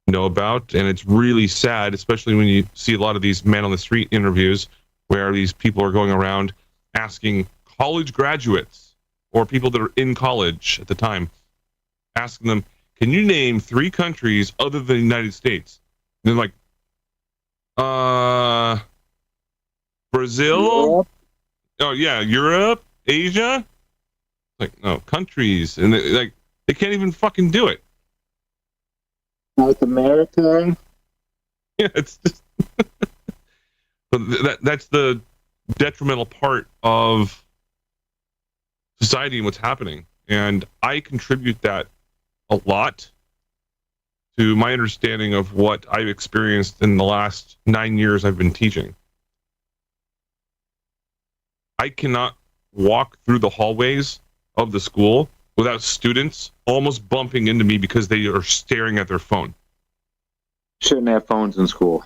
know about, and it's really sad, especially when you see a lot of these man on the street interviews where these people are going around asking college graduates or people that are in college at the time, asking them, can you name 3 countries other than the United States? And they're like, Brazil? Europe? Oh, yeah, Europe? Asia? Like, no, countries. And they can't even fucking do it. North America? Yeah, it's just... that's the detrimental part of society and what's happening. And I contribute that a lot to my understanding of what I've experienced in the last 9 years I've been teaching. I cannot walk through the hallways of the school without students almost bumping into me because they are staring at their phone. Shouldn't have phones in school.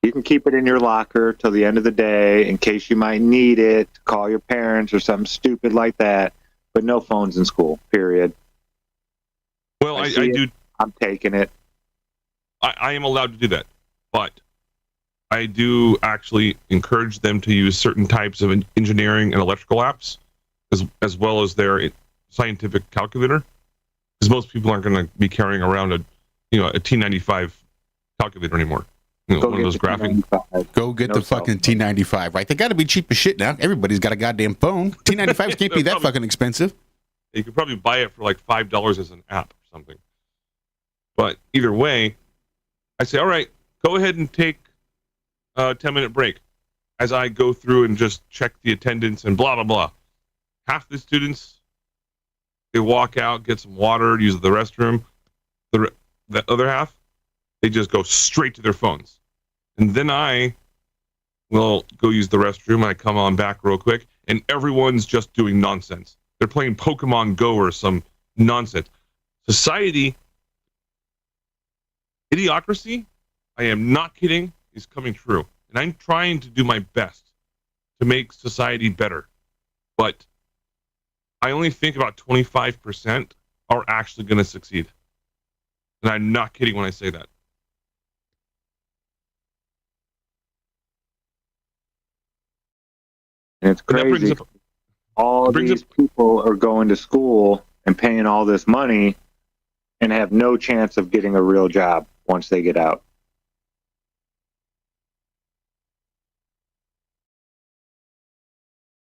You can keep it in your locker till the end of the day in case you might need it to call your parents or something stupid like that, but no phones in school, period. Well, I do. I'm taking it. I am allowed to do that, but I do actually encourage them to use certain types of engineering and electrical apps, as well as their scientific calculator, because most people aren't going to be carrying around a T95 calculator anymore. One of those graphic. Go get the fucking T95, right? They got to be cheap as shit now. Everybody's got a goddamn phone. T95s can't be that fucking expensive. You could probably buy it for like $5 as an app or something. But either way, I say, all right, go ahead and take a 10-minute break as I go through and just check the attendance and blah, blah, blah. Half the students, they walk out, get some water, use the restroom. The other half, they just go straight to their phones. And then I will go use the restroom. I come on back real quick, and everyone's just doing nonsense. They're playing Pokemon Go or some nonsense. Society, idiocracy, I am not kidding, is coming true. And I'm trying to do my best to make society better. But I only think about 25% are actually going to succeed. And I'm not kidding when I say that. And it's crazy. All these people are going to school and paying all this money and have no chance of getting a real job once they get out.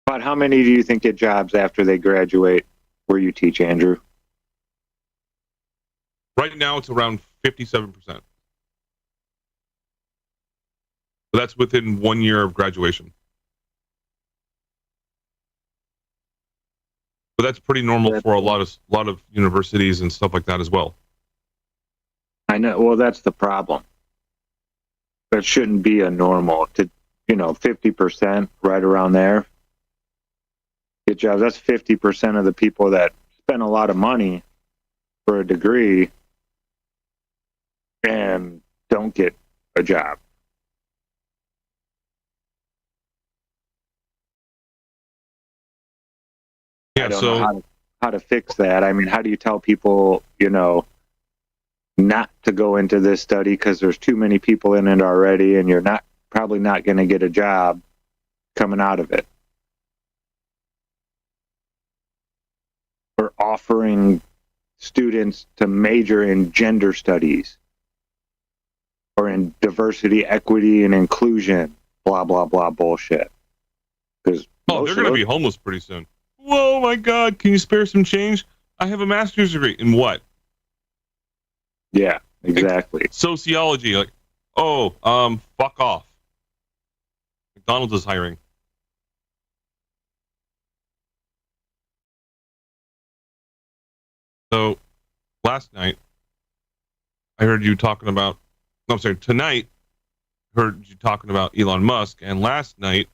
But how many do you think get jobs after they graduate where you teach, Andrew? Right now, it's around 57%. So that's within 1 year of graduation. But that's pretty normal for a lot of universities and stuff like that as well. I know. Well, that's the problem. That shouldn't be a normal. To 50%, right around there. Get jobs. That's 50% of the people that spend a lot of money for a degree and don't get a job. Yeah, I don't know how to fix that. I mean, how do you tell people, not to go into this study because there's too many people in it already, and you're probably not going to get a job coming out of it? Or offering students to major in gender studies or in diversity, equity, and inclusion, blah, blah, blah bullshit. Because they're going to be homeless pretty soon. Whoa, my God, can you spare some change? I have a master's degree. In what? Yeah, exactly. Sociology. Fuck off. McDonald's is hiring. So, last night, I heard you talking about, tonight, heard you talking about Elon Musk, and last night,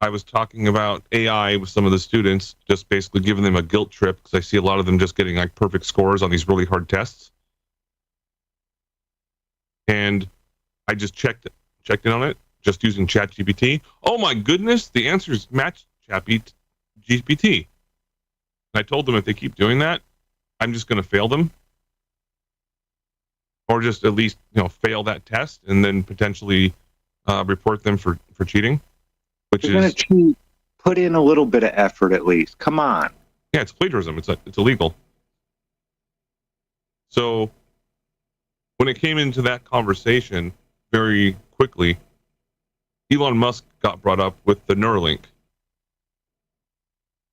I was talking about AI with some of the students, just basically giving them a guilt trip, because I see a lot of them just getting like perfect scores on these really hard tests. And I just checked in on it, just using ChatGPT. Oh my goodness, the answers match ChatGPT. And I told them if they keep doing that, I'm just going to fail them, or just at least fail that test, and then potentially report them for cheating. Which You're going to cheat. Put in a little bit of effort at least. Come on. Yeah, it's plagiarism. It's illegal. So when it came into that conversation, very quickly, Elon Musk got brought up with the Neuralink,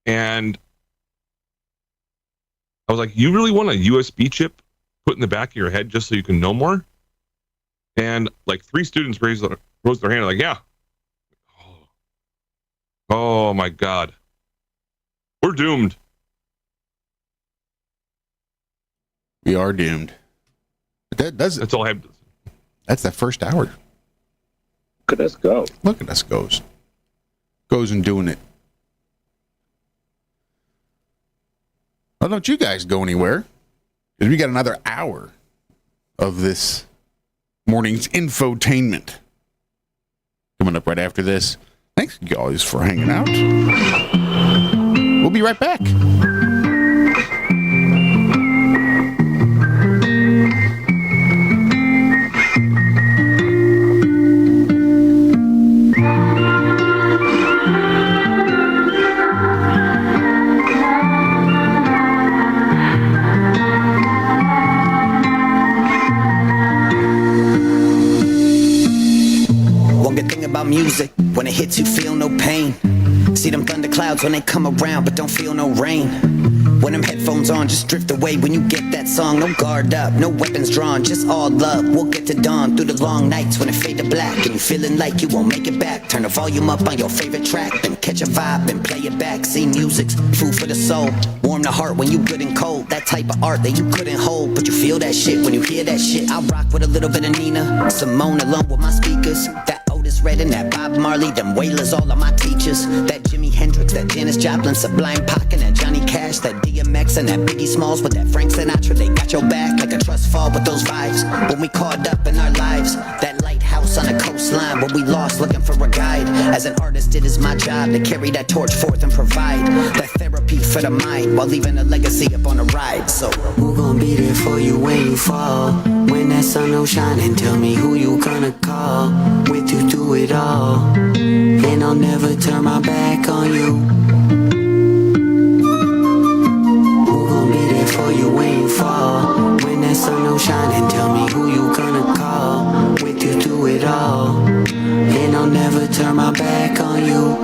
and I was like, you really want a USB chip put in the back of your head just so you can know more? And like 3 students rose their hand, like, yeah. Oh my God. We're doomed. We are doomed. But that's all I have. That's that first hour. Look at us go. Look at us goes and doing it. Well, don't you guys go anywhere, because we got another hour of this morning's infotainment coming up right after this. Thanks, guys, for hanging out. We'll be right back. music. When it hits you, feel no pain. See them thunderclouds when they come around, but don't feel no rain. When them headphones on, just drift away when you get that song. No guard up, no weapons drawn, just all love. We'll get to dawn through the long nights when it fade to black and you feeling like you won't make it back. Turn the volume up on your favorite track, then catch a vibe and play it back. See, music's food for the soul, warm the heart when you good and cold. That type of art that you couldn't hold, but you feel that shit when you hear that shit. I rock with a little bit of Nina Simone along with my speakers. That Otis Redding, that Bob Marley, them Wailers, all of my teachers. That Jimi Hendrix, that Janis Joplin, Sublime Pac, and that Johnny Cash, that DMX and that Biggie Smalls with that Frank Sinatra. They got your back like a trust fall with those vibes. When we caught up in our lives, that lighthouse on the coastline where we lost looking for a guide. As an artist, it is my job to carry that torch forth and provide that therapy for the mind while leaving a legacy up on the ride. So who gon' be there for you when you fall? When that sun don't shine, and tell me who you gonna call with you through it all. And I'll never turn my back on you. Who gon' be there for you when you fall? When that sun don't shine, and tell me who you gonna call with you through it all. And I'll never turn my back on you.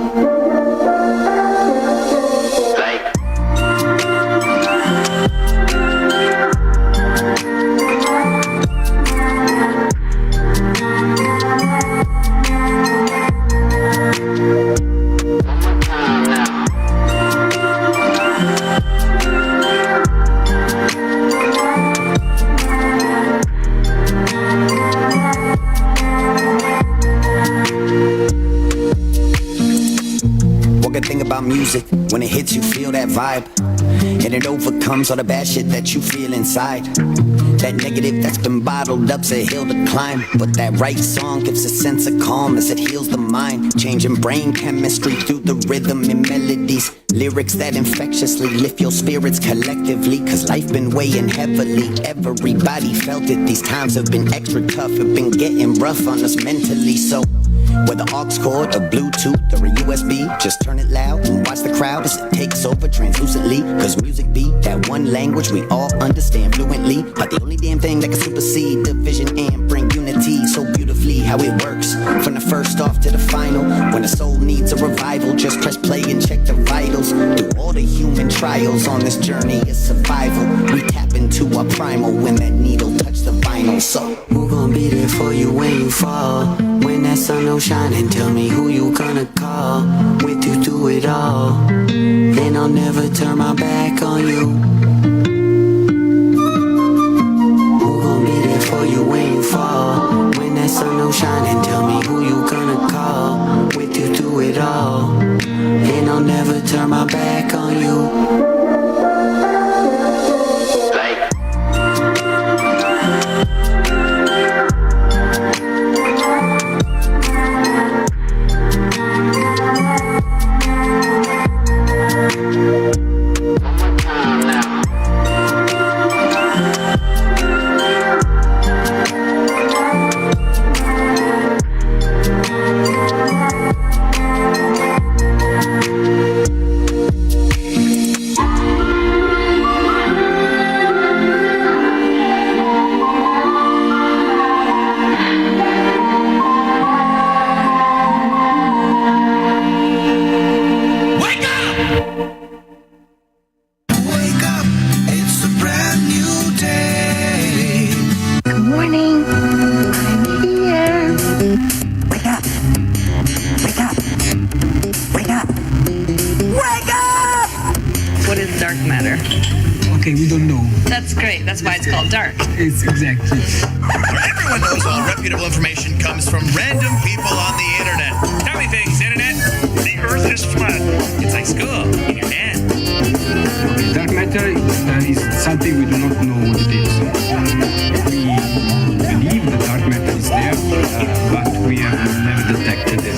Thing about music, when it hits you, feel that vibe, and it overcomes all the bad shit that you feel inside. That negative that's been bottled up's a hill to climb, but that right song gives a sense of calm as it heals the mind, changing brain chemistry through the rhythm and melodies. Lyrics that infectiously lift your spirits collectively, cause life been weighing heavily. Everybody felt it, these times have been extra tough, have been getting rough on us mentally. So whether aux cord, a Bluetooth, or a USB, just turn it loud and watch the crowd as it takes over translucently. Cause music be that one language we all understand fluently, but the only damn thing that can supersede division and bring unity so beautifully. How it works from the first off to the final. When the soul needs a revival, just press play and check the vitals. Through all the human trials on this journey of survival, we tap into our primal when that needle touch the vinyl. So who gon' be there for you when you fall? When that sun don't shine, and tell me who you gonna call with you through it all. Then I'll never turn my back on you. Who gon' be there for you when you fall? When that sun don't shine, and tell me who you gonna call with you through it all. Then I'll never turn my back on you. That's why it's called dark. It's exactly. Where everyone knows all reputable information comes from random people on the internet. Tell me things, internet. The earth is flat. It's like school in your hand. Dark matter is something we do not know what it is. We believe the dark matter is there, but we have never detected it.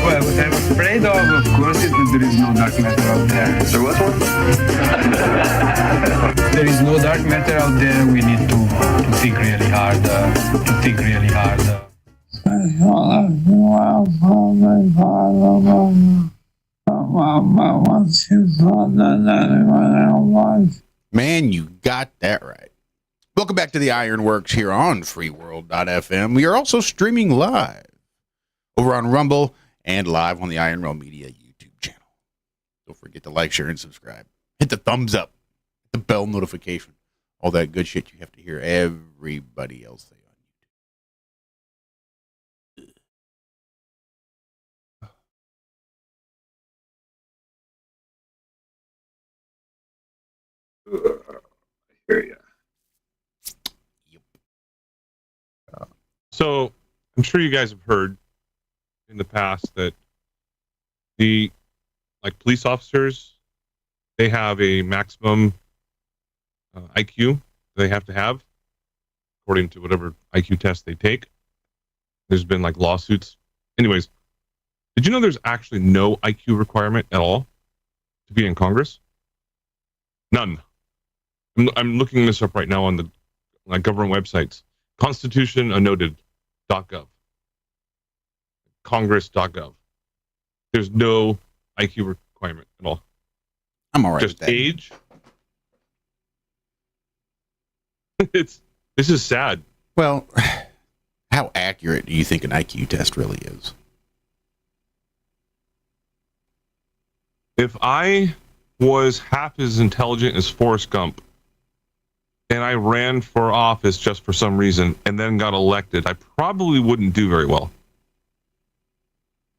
Well, what I'm afraid of course, is that there is no dark matter out there. There was one? There is no dark matter out there. We need to think really hard. Man, you got that right. Welcome back to the Ironworks here on freeworld.fm. We are also streaming live over on Rumble and live on the Iron Realm Media YouTube channel. Don't forget to like, share, and subscribe. Hit the thumbs up, the bell notification, all that good shit you have to hear everybody else say on YouTube. Hear ya. So I'm sure you guys have heard in the past that the police officers, they have a maximum IQ they have to have according to whatever IQ test they take. There's been lawsuits. Anyways, did you know there's actually no IQ requirement at all to be in Congress? None. I'm looking this up right now on the government websites. Constitution.unnoted.gov. Congress.gov. There's no IQ requirement at all. I'm all right Just with that. age. This is sad. Well, how accurate do you think an IQ test really is? If I was half as intelligent as Forrest Gump and I ran for office just for some reason and then got elected, I probably wouldn't do very well.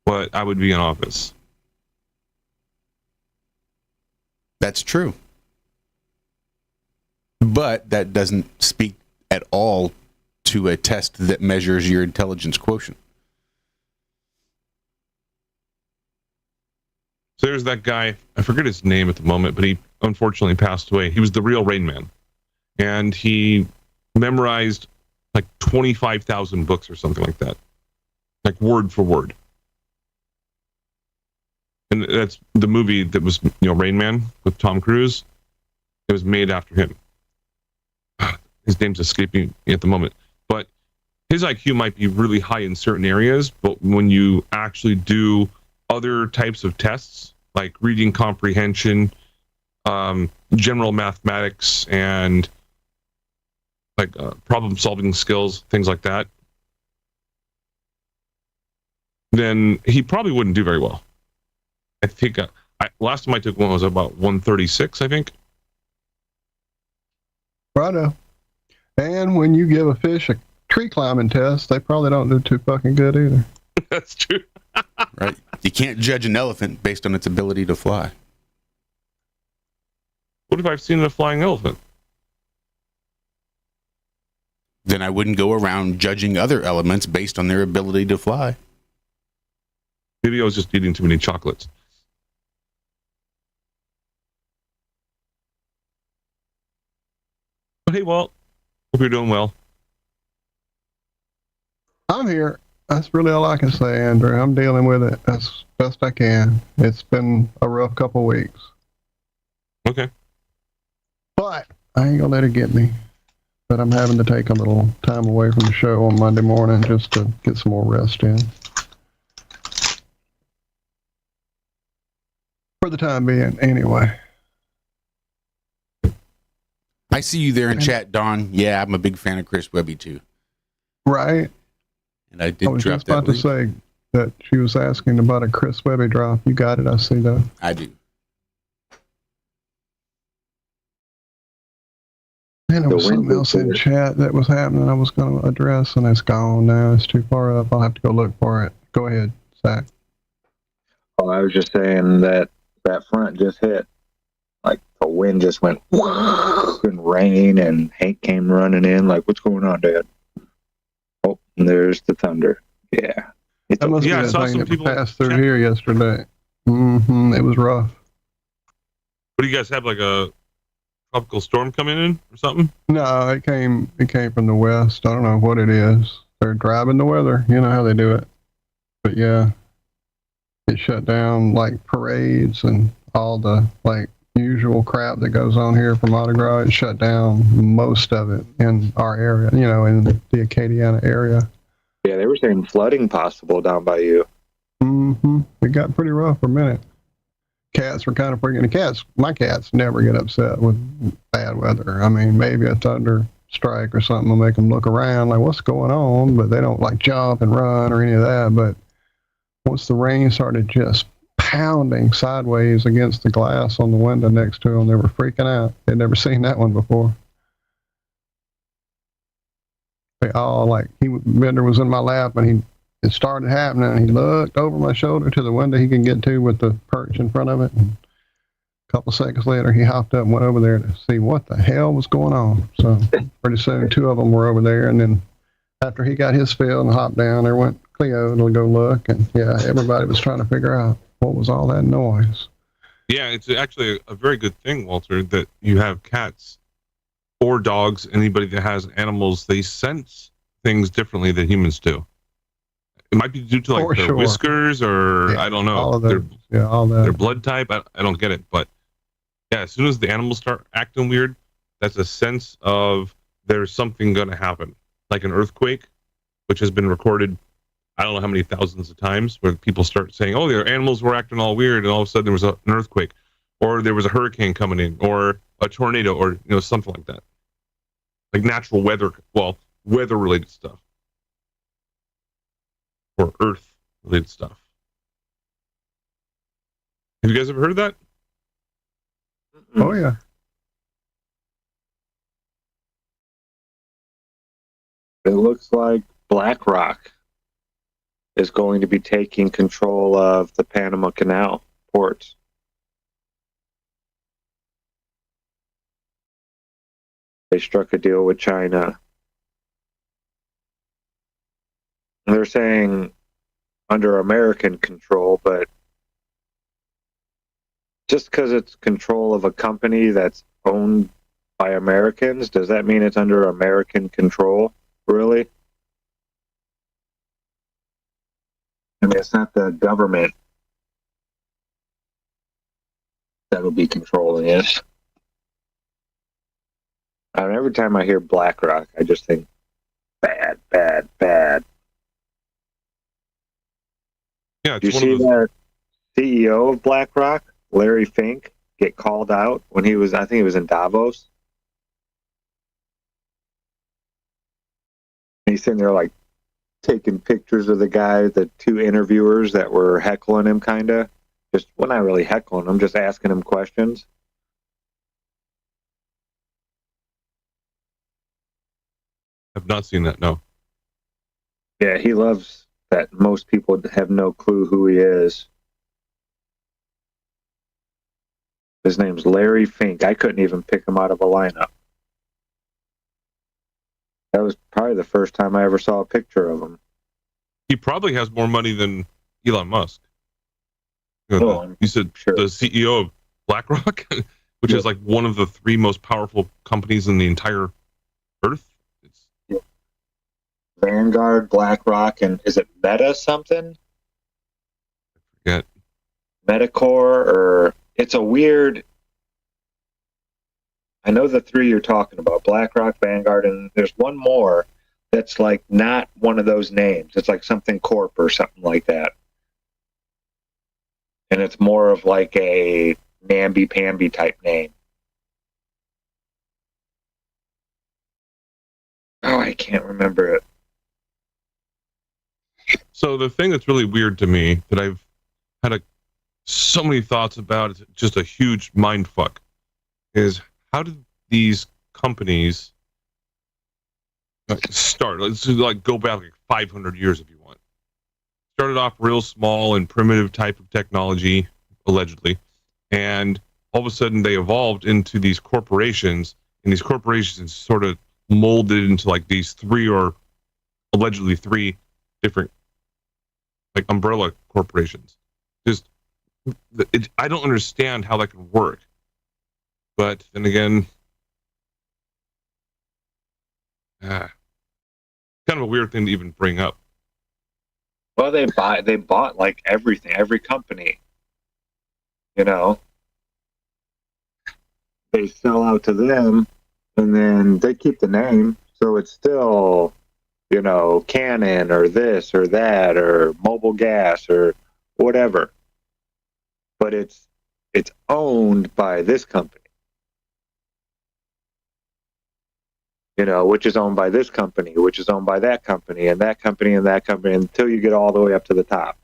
But I would be in office. That's true. But that doesn't speak at all to a test that measures your intelligence quotient. So there's that guy, I forget his name at the moment, but he unfortunately passed away. He was the real Rain Man. And he memorized 25,000 books or something like that. Word for word. And that's the movie that was, Rain Man with Tom Cruise. It was made after him. His name's escaping me at the moment. But his IQ might be really high in certain areas, but when you actually do other types of tests, like reading comprehension, general mathematics, and problem-solving skills, things like that, then he probably wouldn't do very well. I think last time I took one was about 136, I think. Righto. And when you give a fish a tree climbing test, they probably don't do too fucking good either. That's true. Right? You can't judge an elephant based on its ability to fly. What if I've seen a flying elephant? Then I wouldn't go around judging other elements based on their ability to fly. Maybe I was just eating too many chocolates. But hey, Walt, hope you're doing well. I'm here. That's really all I can say, Andrew. I'm dealing with it as best I can. It's been a rough couple weeks. Okay. But I ain't gonna let it get me. But I'm having to take a little time away from the show on Monday morning just to get some more rest in. For the time being, anyway. I see you there in chat, Don. Yeah, I'm a big fan of Chris Webby, too. Right. And I did I was drop just about that to link. say that she was asking about a Chris Webby drop. You got it. I see that. I do. And there was something else in chat that was happening I was going to address, and it's gone now. It's too far up. I'll have to go look for it. Go ahead, Zack. Oh, I was just saying that front just hit. The wind just went and rain, and Hank came running in what's going on, Dad? Oh, and there's the thunder. Yeah. That must be that thing that passed through here yesterday. Mm-hmm. It was rough. What do you guys have, a tropical storm coming in or something? No, it came from the west. I don't know what it is. They're driving the weather. You know how they do it. But yeah, it shut down parades and all the usual crap that goes on here for Mardi Gras. It shut down most of it in our area, in the Acadiana area. Yeah, they were saying flooding possible down by you. Mm-hmm. It got pretty rough for a minute. Cats were kind of freaking. My cats never get upset with bad weather. I mean, maybe a thunder strike or something will make them look around, what's going on, but they don't jump and run or any of that. But once the rain started just pounding sideways against the glass on the window next to them, they were freaking out. They'd never seen that one before. They all, like, Bender was in my lap, and it started happening, and he looked over my shoulder to the window he could get to with the perch in front of it. And a couple seconds later, he hopped up and went over there to see what the hell was going on. So pretty soon, two of them were over there, and then after he got his fill and hopped down, there went Cleo to go look, and yeah, everybody was trying to figure out what was all that noise. Yeah, it's actually a very good thing, Walter, that you have cats or dogs. Anybody that has animals, they sense things differently than humans do. It might be due to like their whiskers, or I don't know, all of those. All that. Their blood type. I don't get it, but yeah, as soon as the animals start acting weird, that's a sense of there's something going to happen, like an earthquake, which has been recorded I don't know how many thousands of times, where people start saying, oh, their animals were acting all weird, and all of a sudden there was an earthquake, or there was a hurricane coming in, or a tornado, or something like that. Like natural weather, weather-related stuff. Or Earth-related stuff. Have you guys ever heard of that? Oh, yeah. It looks like BlackRock is going to be taking control of the Panama Canal ports. They struck a deal with China. They're saying under American control, but just because it's control of a company that's owned by Americans, does that mean it's under American control? Really? I mean, it's not the government that'll be controlling it. Every time I hear BlackRock, I just think bad, bad, bad. Yeah, did you see that CEO of BlackRock, Larry Fink, get called out when he was, I think he was in Davos? And he's sitting there like taking pictures of the guy, the two interviewers that were heckling him, kind of. Just, well, not really heckling him, just asking him questions. I've not seen that, no. Yeah, he loves that most people have no clue who he is. His name's Larry Fink. I couldn't even pick him out of a lineup. That was probably the first time I ever saw a picture of him. He probably has more money than Elon Musk. You said sure. The CEO of BlackRock, which is like one of the three most powerful companies in the entire Earth. Vanguard, BlackRock, and is it Meta something? I forget. Metacore, or it's a weird. I know the three you're talking about: BlackRock, Vanguard, and there's one more that's like not one of those names. It's like something Corp or something like that, and it's more of like a namby-pamby type name. Oh, I can't remember it. So the thing that's really weird to me that I've had so many thoughts about, it's just a huge mind fuck, is how did these companies start? Let's like go back like 500 years if you want. Started off real small and primitive type of technology, allegedly, and all of a sudden they evolved into these corporations, and these corporations sort of molded into like these three or allegedly three different like umbrella corporations. Just I don't understand how that can work. But then again, kind of a weird thing to even bring up. Well, they bought like everything, every company. You know, they sell out to them, and then they keep the name, so it's still, you know, Canon or this or that or Mobile Gas or whatever. But it's owned by this company. You know, which is owned by this company, which is owned by that company, and that company, and that company, until you get all the way up to the top.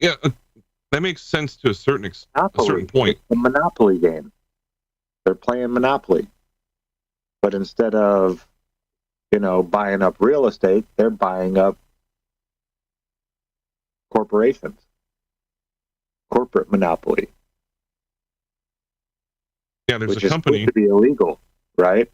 Yeah, that makes sense to a certain Monopoly. point. It's a Monopoly game. They're playing Monopoly. But instead of, buying up real estate, they're buying up corporations. Corporate monopoly. Yeah, there's which a is company supposed to be illegal, right?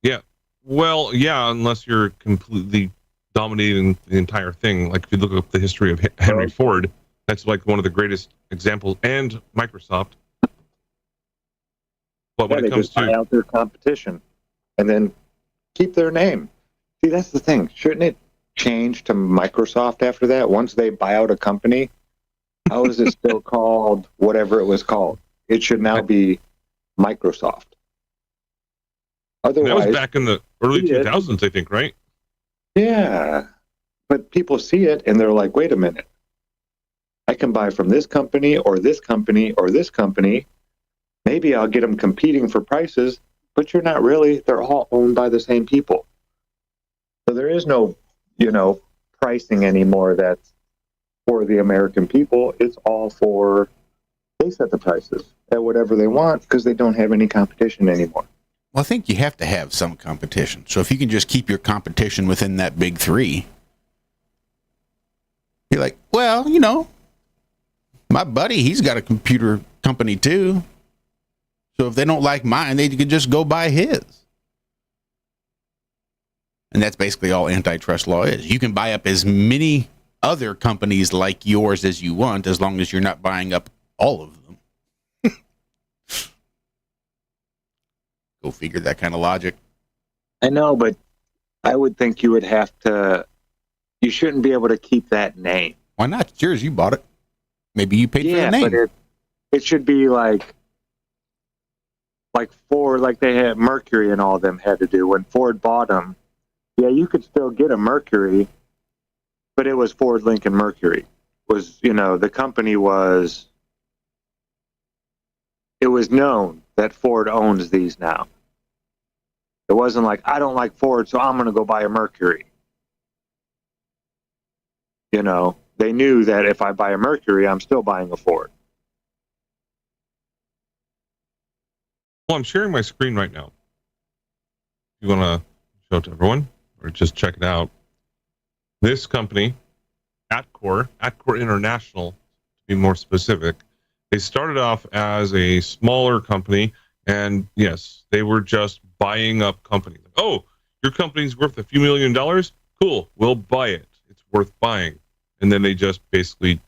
Yeah. Well, yeah, unless you're completely dominating the entire thing. Like if you look up the history of Henry Ford, that's like one of the greatest examples, and Microsoft. But when they it comes just buy out their competition and then keep their name. See, that's the thing. Shouldn't it change to Microsoft after that? Once they buy out a company, how is it still called whatever it was called? It should now be Microsoft. Otherwise, that was back in the early 2000s, I think, right? Yeah. But people see it and they're like, wait a minute. I can buy from this company or this company or this company. Maybe I'll get them competing for prices, but you're not really. They're all owned by the same people. So there is no, pricing anymore that's for the American people. It's all for, they set the prices at whatever they want because they don't have any competition anymore. Well, I think you have to have some competition. So if you can just keep your competition within that big three, you're like, well, my buddy, he's got a computer company too. So if they don't like mine, they could just go buy his. And that's basically all antitrust law is. You can buy up as many other companies like yours as you want, as long as you're not buying up all of them. Go figure, that kind of logic. I know, but I would think you would have to, you shouldn't be able to keep that name. Why not? It's yours. You bought it. Maybe you paid for the name. But it should be like Ford, like they had Mercury and all of them had to do. When Ford bought them, yeah, you could still get a Mercury, but it was Ford Lincoln Mercury. The company was, it was known that Ford owns these now. It wasn't like, I don't like Ford, so I'm going to go buy a Mercury. They knew that if I buy a Mercury, I'm still buying a Ford. Well, I'm sharing my screen right now. You want to show it to everyone or just check it out? This company, Atcore International, to be more specific, they started off as a smaller company, and yes, they were just buying up companies. Oh, your company's worth a few $1 million? Cool, we'll buy it. It's worth buying. And then they just basically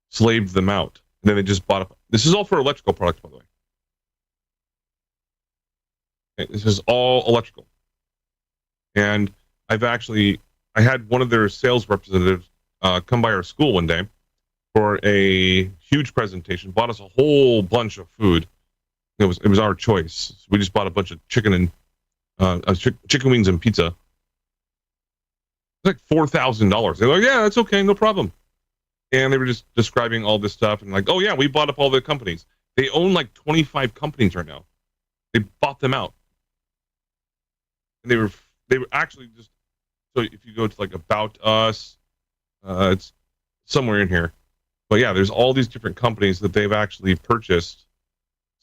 slaved them out. And then they just bought up. This is all for electrical products, by the way. Okay, this is all electrical. And I had one of their sales representatives come by our school one day for a huge presentation, bought us a whole bunch of food. It was our choice. We just bought a bunch of chicken and chicken wings and pizza. It's like $4,000. They're like, yeah, that's okay, no problem. And they were just describing all this stuff and like, oh yeah, we bought up all the companies. They own like 25 companies right now. They bought them out. And they were actually just, so if you go to like About Us, it's somewhere in here. But yeah, there's all these different companies that they've actually purchased.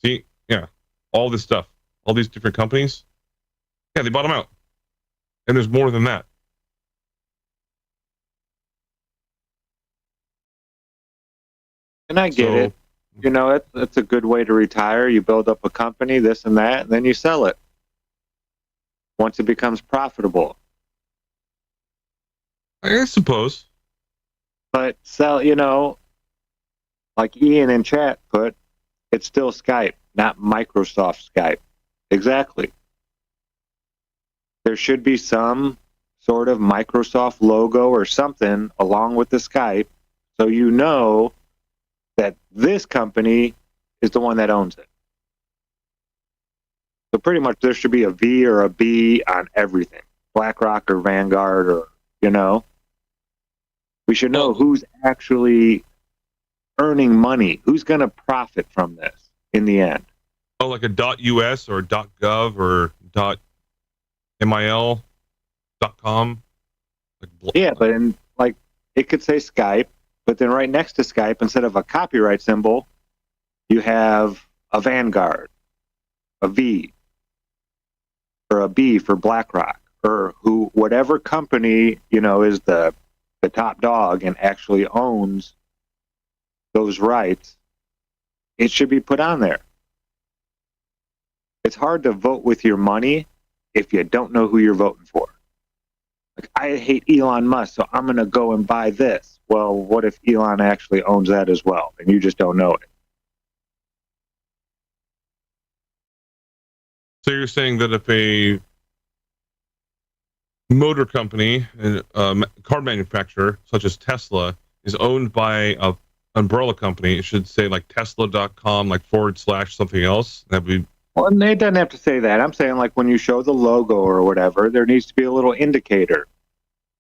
See, yeah, all this stuff, all these different companies. Yeah, they bought them out. And there's more than that. And I get it. It's a good way to retire. You build up a company, this and that, and then you sell it once it becomes profitable. I suppose. But sell, like Ian in chat put, it's still Skype, not Microsoft Skype. Exactly. There should be some sort of Microsoft logo or something along with the Skype, so you know that this company is the one that owns it. So pretty much there should be a V or a B on everything. BlackRock or Vanguard or, we should know who's actually earning money. Who's going to profit from this in the end? Oh, like a .us or .gov or .mil.com? Yeah, but it could say Skype, But then right next to Skype, instead of a copyright symbol, you have a Vanguard, a V, or a B for BlackRock, or whatever company, is the top dog and actually owns those rights. It should be put on there. It's hard to vote with your money if you don't know who you're voting for. Like, I hate Elon Musk, so I'm going to go and buy this. Well, what if Elon actually owns that as well, and you just don't know it? So you're saying that if a motor company, a car manufacturer, such as Tesla, is owned by a umbrella company, it should say like Tesla.com, like / something else. That'd be. Well, and it doesn't have to say that. I'm saying, like, when you show the logo or whatever, there needs to be a little indicator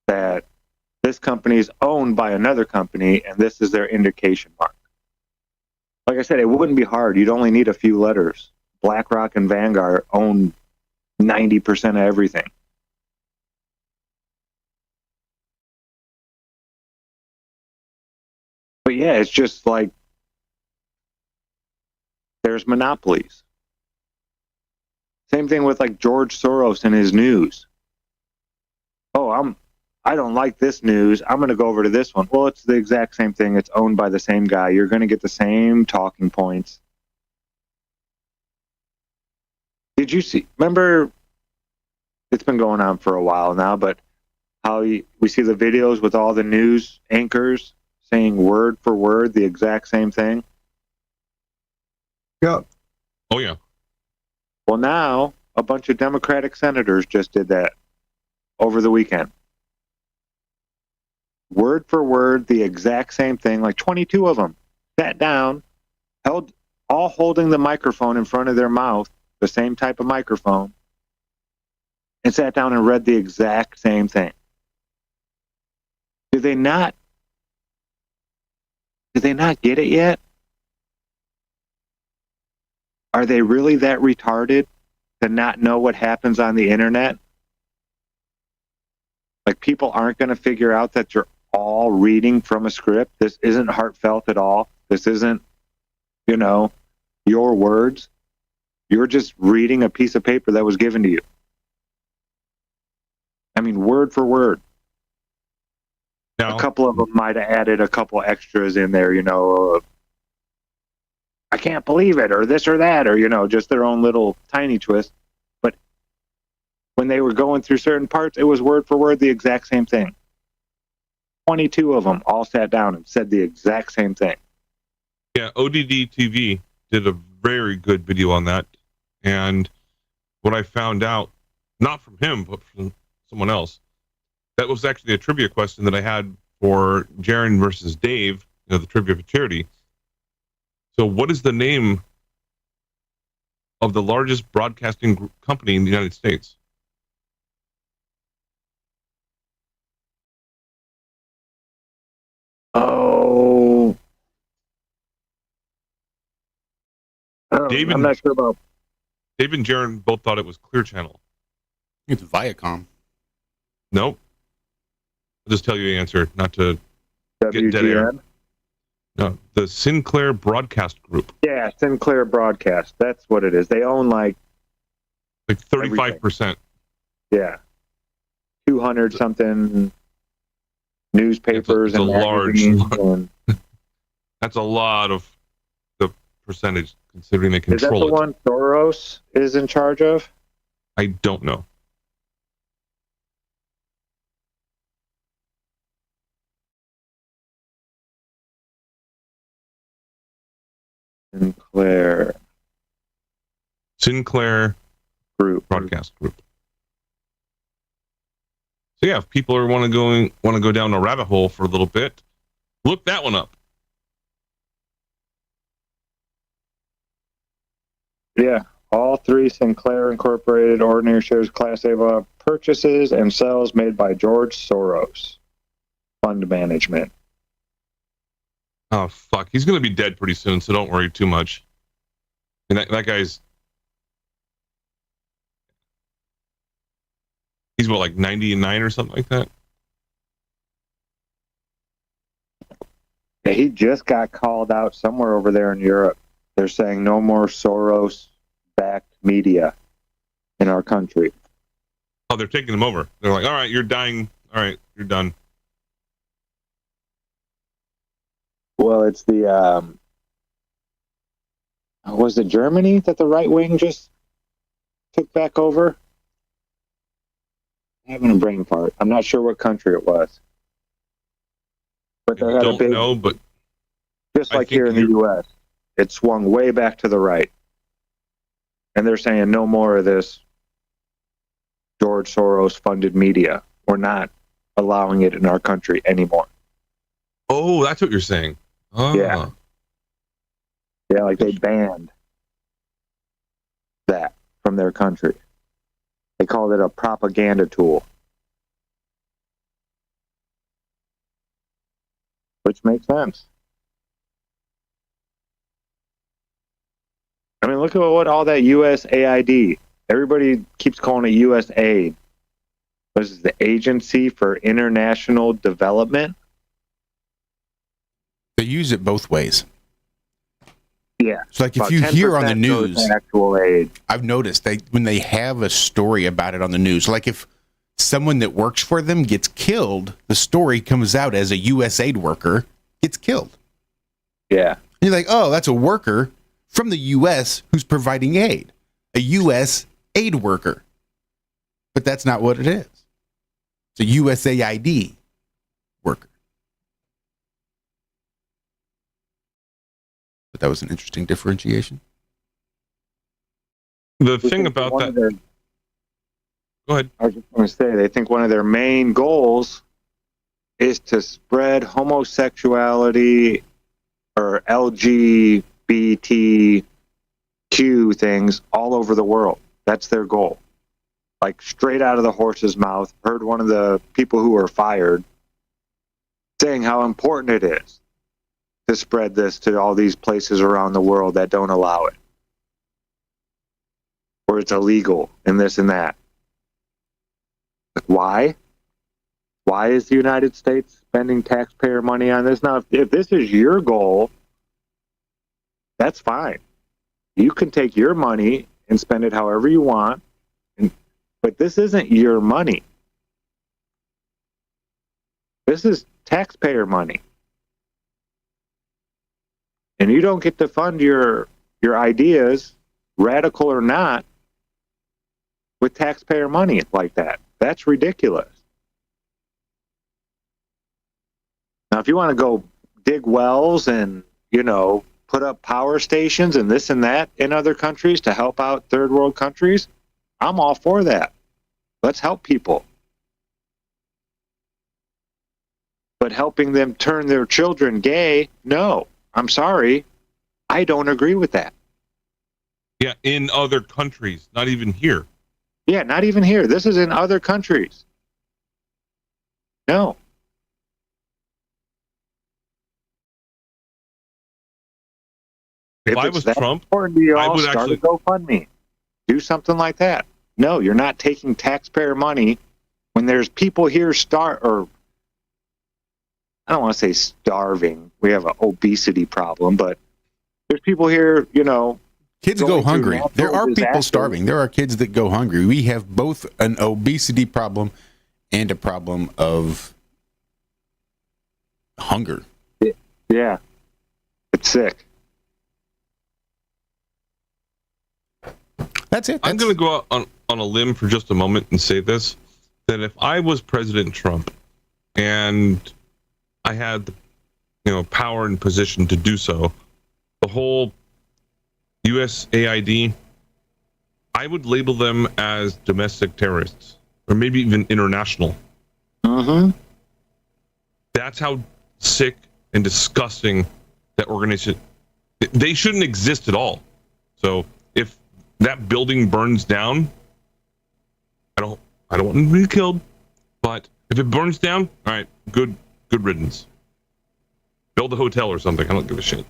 that this company is owned by another company, and this is their indication mark. Like I said, it wouldn't be hard. You'd only need a few letters. BlackRock and Vanguard own 90% of everything. But yeah, it's just like there's monopolies. Same thing with like George Soros and his news. Oh, I don't like this news. I'm going to go over to this one. Well, it's the exact same thing. It's owned by the same guy. You're going to get the same talking points. Did you see? Remember, it's been going on for a while now, but how we see the videos with all the news anchors saying word for word the exact same thing? Yep. Oh, yeah. Well, now a bunch of Democratic senators just did that over the weekend. Word for word, the exact same thing, like 22 of them sat down, all holding the microphone in front of their mouth, the same type of microphone, and sat down and read the exact same thing. Did they not get it yet? Are they really that retarded to not know what happens on the internet? Like, people aren't going to figure out that you're all reading from a script. This isn't heartfelt at all. This isn't, your words. You're just reading a piece of paper that was given to you. I mean, word for word. No. A couple of them might have added a couple extras in there, I can't believe it, or this or that, or, just their own little tiny twist. But when they were going through certain parts, it was word for word the exact same thing. 22 of them all sat down and said the exact same thing. Yeah, ODD TV did a very good video on that. And what I found out, not from him, but from someone else, that was actually a trivia question that I had for Jaron versus Dave, the trivia for charity. So what is the name of the largest broadcasting company in the United States? Oh. David, I'm not sure about. Dave and Jaron both thought it was Clear Channel. It's Viacom. Nope. I'll just tell you the answer, not to get dead air. WGN? No, the Sinclair Broadcast Group. Yeah, Sinclair Broadcast. That's what it is. They own like 35%. Yeah. 200 something newspapers It's a and large. magazines. That's a lot of the percentage, considering they control Is that the it. one Soros is in charge of? I don't know. Sinclair Group. Broadcast Group. So yeah, if people want to go down a rabbit hole for a little bit, look that one up. Yeah, all three Sinclair Incorporated ordinary shares Class A purchases and sales made by George Soros Fund Management. Oh fuck, he's gonna be dead pretty soon, so don't worry too much. And that guy's, he's what, like 99 or something like that? He just got called out somewhere over there in Europe. They're saying no more Soros-backed media in our country. Oh, they're taking them over. They're like, all right, you're dying. All right, you're done. Well, it's the, was it Germany that the right wing just took back over? I'm having a brain fart. I'm not sure what country it was. But they had a big, but just like here in the U.S., it swung way back to the right. And they're saying no more of this George Soros-funded media. We're not allowing it in our country anymore. Oh, that's what you're saying. Oh. Yeah. Yeah, like they banned that from their country. They called it a propaganda tool. Which makes sense. I mean, look at what all that USAID. Everybody keeps calling it USAID. This is the Agency for International Development. They use it both ways. Yeah. So like if you hear on the news, actual aid. I've noticed when they have a story about it on the news, like if someone that works for them gets killed, the story comes out as a USAID worker gets killed. Yeah. And you're like, oh, that's a worker from the U.S. who's providing aid, a U.S. aid worker. But that's not what it is. It's a USAID worker. But that was an interesting differentiation. The thing about that... Go ahead. I was just going to say, they think one of their main goals is to spread homosexuality or LGBTQ things all over the world. That's their goal. Like straight out of the horse's mouth. Heard one of the people who were fired saying how important it is to spread this to all these places around the world that don't allow it. Or it's illegal and this and that. Why? Why is the United States spending taxpayer money on this? Now, if this is your goal, that's fine. You can take your money and spend it however you want, but this isn't your money. This is taxpayer money. And you don't get to fund your ideas, radical or not, with taxpayer money like that. That's ridiculous. Now, if you want to go dig wells and, put up power stations and this and that in other countries to help out third world countries, I'm all for that. Let's help people. But helping them turn their children gay, no. I'm sorry. I don't agree with that. Yeah, in other countries, not even here. Yeah, not even here. This is in other countries. No. If I was Trump, important to you I all, would start actually a GoFundMe. Do something like that. No, you're not taking taxpayer money when there's people here or I don't want to say starving. We have an obesity problem, but there's people here, kids go hungry. There are people starving. There are kids that go hungry. We have both an obesity problem and a problem of hunger. Yeah. It's sick. That's it. I'm going to go out on a limb for just a moment and say this, that if I was President Trump and I had the power and position to do so, the whole USAID, I would label them as domestic terrorists or maybe even international. Mm-hmm. That's how sick and disgusting that organization. They shouldn't exist at all. So if that building burns down, I don't want them to be killed, but if it burns down, all right, good riddance. Build a hotel or something. I don't give a shit.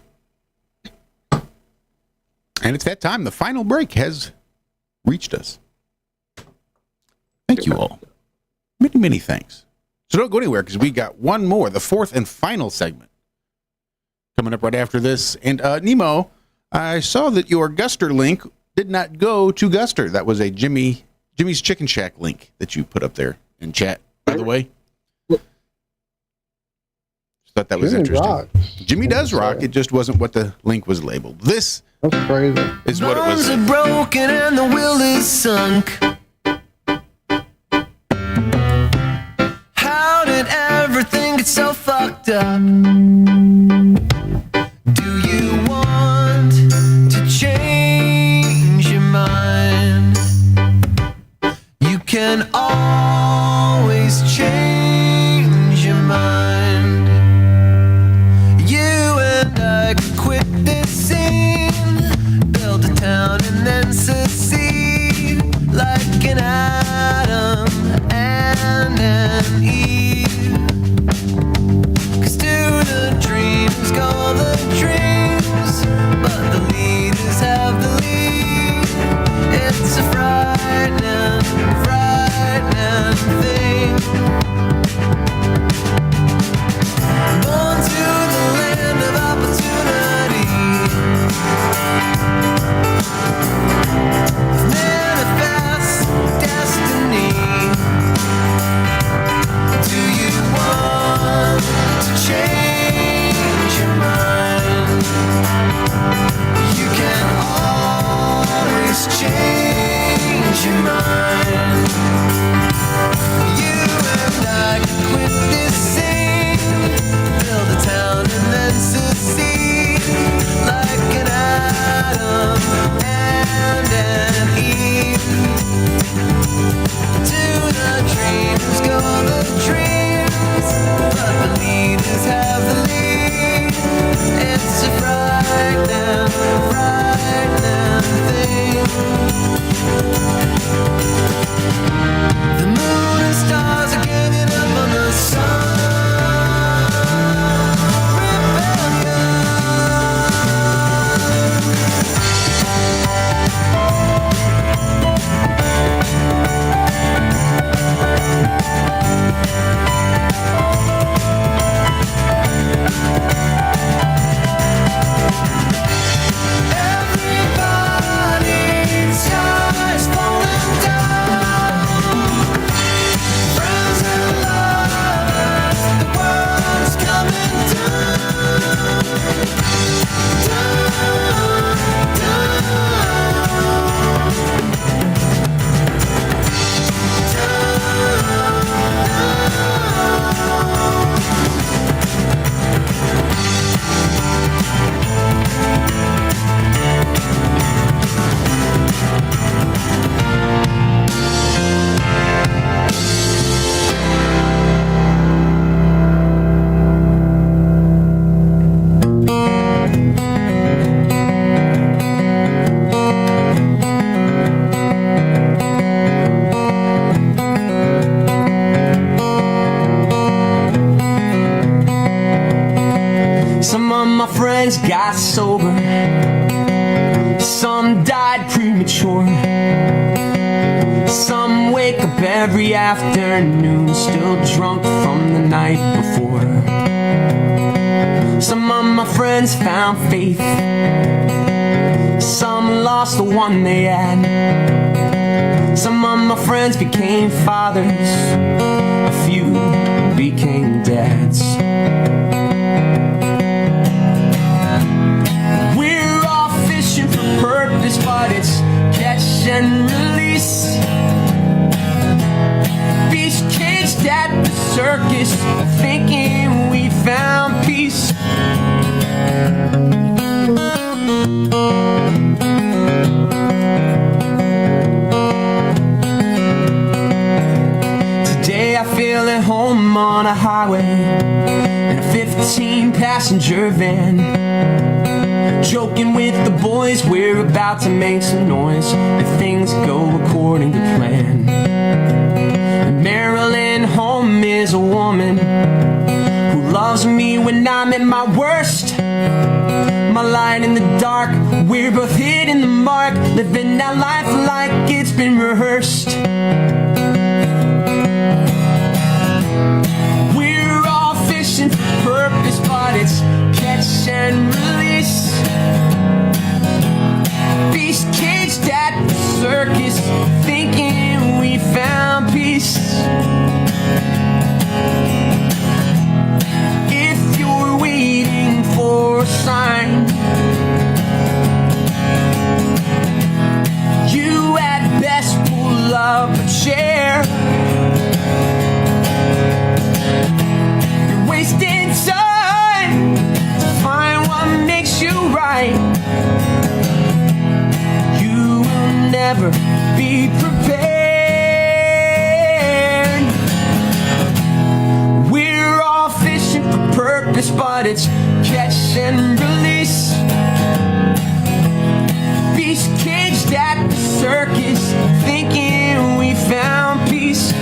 And it's that time. The final break has reached us. Thank you all. Many, many thanks. So don't go anywhere because we got one more, the fourth and final segment coming up right after this. And Nemo, I saw that your Guster link did not go to Guster. That was a Jimmy's Chicken Shack link that you put up there in chat, by the way. Thought that was Jimmy interesting. rocks. Jimmy does rock. It just wasn't what the link was labeled. This That's crazy. is what it was. Bones are broken and the will is sunk. How did everything get so fucked up? Do you want to change your mind? You can always change your mind. You and I could quit this scene, build a town and then succeed like an Adam and an Eve. 'Cause to the dreams go the dreams, but the leaders have the lead. It's a frightening, frightening thing. Born to the land of opportunity, manifest destiny. Do you want to change your mind? You can always change your mind. You and I can quit this scene, build a town and then succeed like an Adam and an Eve. To the dreams go the dreams, but the leaders have the lead. It's a frightening, frightening thing. The moon and stars are giving up on the sun. Everybody's stars falling down. Friends and lovers, the world's coming down. Some of my friends got sober, some died premature. Some wake up every afternoon still drunk from the night before. Some of my friends found faith, some lost the one they had. Some of my friends became fathers, a few became dads. We're all fishing for purpose, but it's catch and release. Beast caged at the circus, thinking we found peace. Today I feel at home on a highway in a 15-passenger van, joking with the boys, we're about to make some noise if things go according to plan. And Marilyn Home is a woman who loves me when I'm at my worst. My light in the dark, we're both hitting the mark, living our life like it's been rehearsed. We're all fishing for purpose, but it's catch and release. Beast caged at the circus, thinking we found peace. If you're waiting for a sign, you at best pull up a chair. You're wasting time to find what makes you right. You will never be prepared. We're all fishing for purpose, but it's catch and release. Beast caged at the circus, thinking we found peace.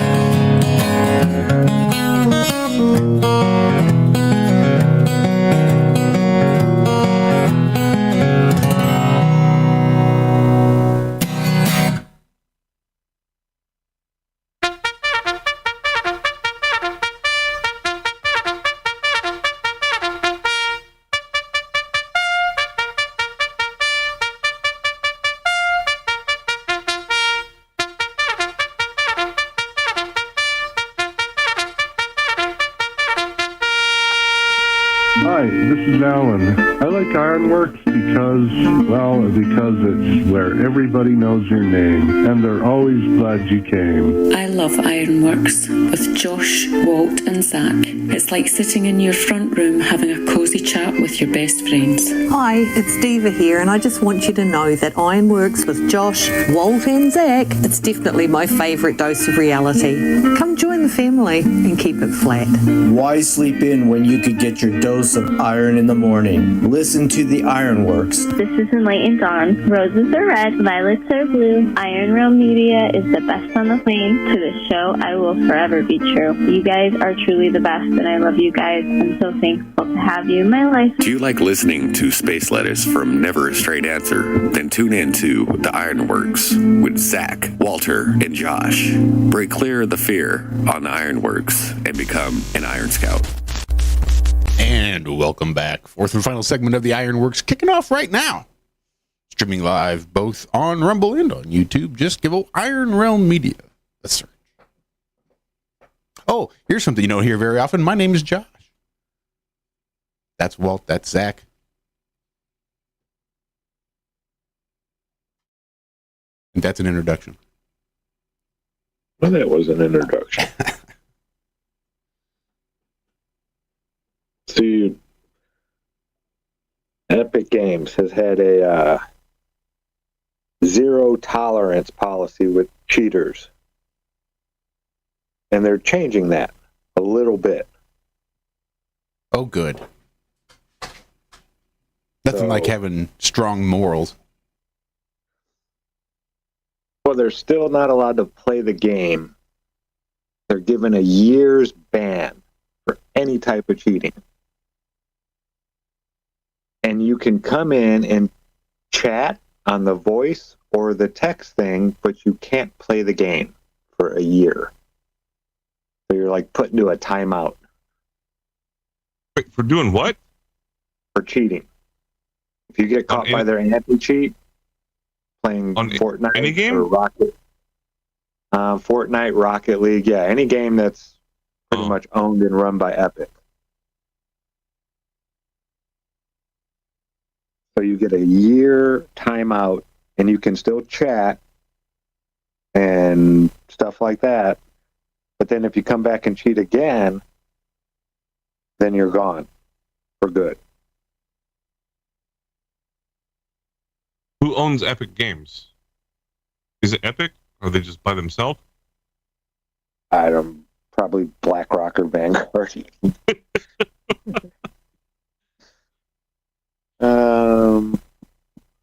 Hi, this is Alan. I like IRONWORX because it's where everybody knows your name, and they're always glad you came. I love IRONWORX with Josh, Walt, and Zack. It's like sitting in your front room having a cozy chat with your best friends. Hi, it's Diva here, and I just want you to know that IRONWORX with Josh, Walt, and Zack, it's definitely my favourite dose of reality. Come join the family and keep it flat. Why sleep in when you could get your dose of iron in the morning? Listen to the IRONWORX. This is Enlightened On. Roses are red, violets are blue. Ironrealmmedia is the best on the plane. To the show, I will forever be true. You guys are truly the best, and I love you guys. I'm so thankful to have you in my life. Do you like listening to space letters from Never a Straight Answer? Then tune in to the IRONWORX with Zack, Walter, and Josh. Break clear of the fear on the IRONWORX and become an Iron Scout. And welcome back. Fourth and final segment of the IRONWORX kicking off right now. Streaming live both on Rumble and on YouTube. Just give Iron Realm Media a search. Oh, here's something you don't hear very often. My name is Josh. That's Walt. That's Zack. And that's an introduction. Well, that was an introduction. See, Epic Games has had a zero tolerance policy with cheaters. And they're changing that a little bit. Oh, good. Nothing like having strong morals. Well, they're still not allowed to play the game. They're given a year's ban for any type of cheating. And you can come in and chat on the voice or the text thing, but you can't play the game for a year. So you're like put into a timeout. Wait, for doing what? For cheating. If you get caught by their anti-cheat, playing Fortnite any game? or Rocket, Fortnite, Rocket League, yeah, any game that's pretty much owned and run by Epic. So you get a year timeout, and you can still chat and stuff like that. But then if you come back and cheat again, then you're gone for good. Who owns Epic Games? Is it Epic? Or are they just by themselves? I don't, probably BlackRock or Vanguard.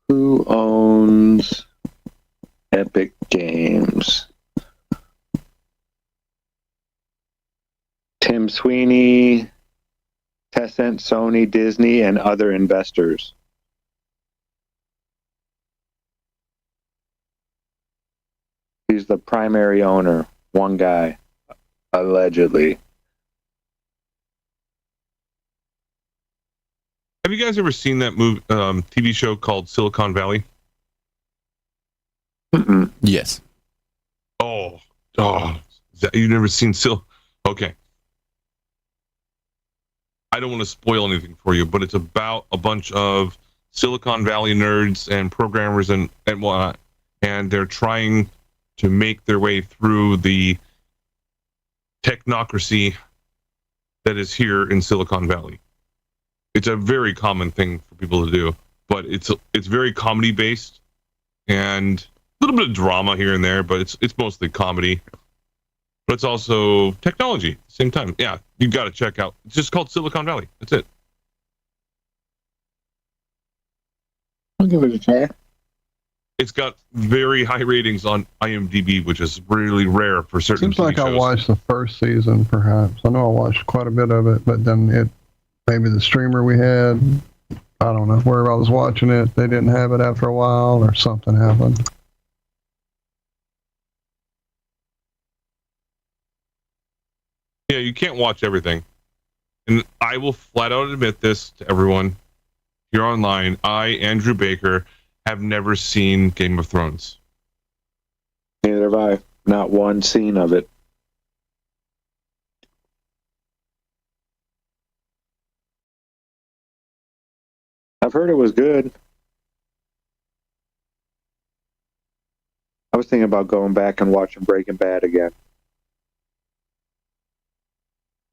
Who owns Epic Games? Tim Sweeney, Tencent, Sony, Disney, and other investors. He's the primary owner, one guy, allegedly. Have you guys ever seen that TV show called Silicon Valley? Yes. Oh, you've never seen Okay. I don't want to spoil anything for you, but it's about a bunch of Silicon Valley nerds and programmers and whatnot, and they're trying to make their way through the technocracy that is here in Silicon Valley. It's a very common thing for people to do, but it's very comedy based and a little bit of drama here and there, but it's mostly comedy. But it's also technology at the same time. Yeah, you got to check out. It's just called Silicon Valley. That's it. I'll give it a try. It's got very high ratings on IMDb, which is really rare for certain Seems like TV shows. I watched the first season, perhaps. I know I watched quite a bit of it, but then maybe the streamer we had, I don't know, where I was watching it, they didn't have it after a while or something happened. Yeah, you can't watch everything. And I will flat out admit this to everyone here online. I, Andrew Baker, have never seen Game of Thrones. Neither have I. Not one scene of it. I've heard it was good. I was thinking about going back and watching Breaking Bad again.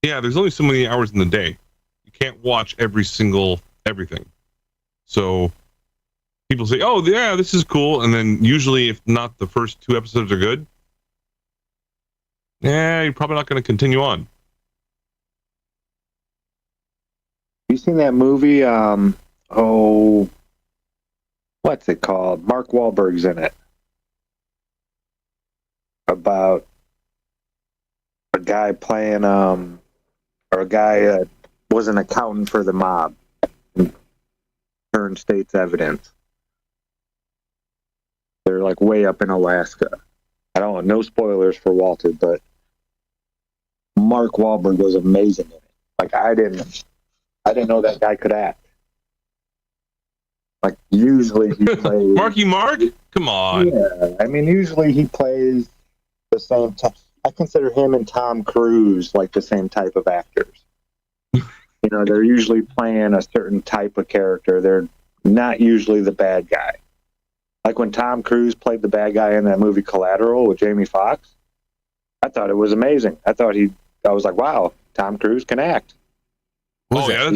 Yeah, there's only so many hours in the day. You can't watch everything. So people say, oh, yeah, this is cool. And then usually, if not the first 2 episodes are good, you're probably not going to continue on. You seen that movie? What's it called? Mark Wahlberg's in it. About a guy playing, or a guy that was an accountant for the mob. Turned state's evidence. They're like way up in Alaska. I don't want no spoilers for Walter, but Mark Wahlberg was amazing in it. Like I didn't know that guy could act. Like usually he plays Marky Mark? Come on. Yeah, I mean usually he plays the same type. I consider him and Tom Cruise like the same type of actors. You know, they're usually playing a certain type of character. They're not usually the bad guy. Like when Tom Cruise played the bad guy in that movie Collateral with Jamie Foxx, I thought it was amazing. I was like, wow, Tom Cruise can act. Oh, yeah,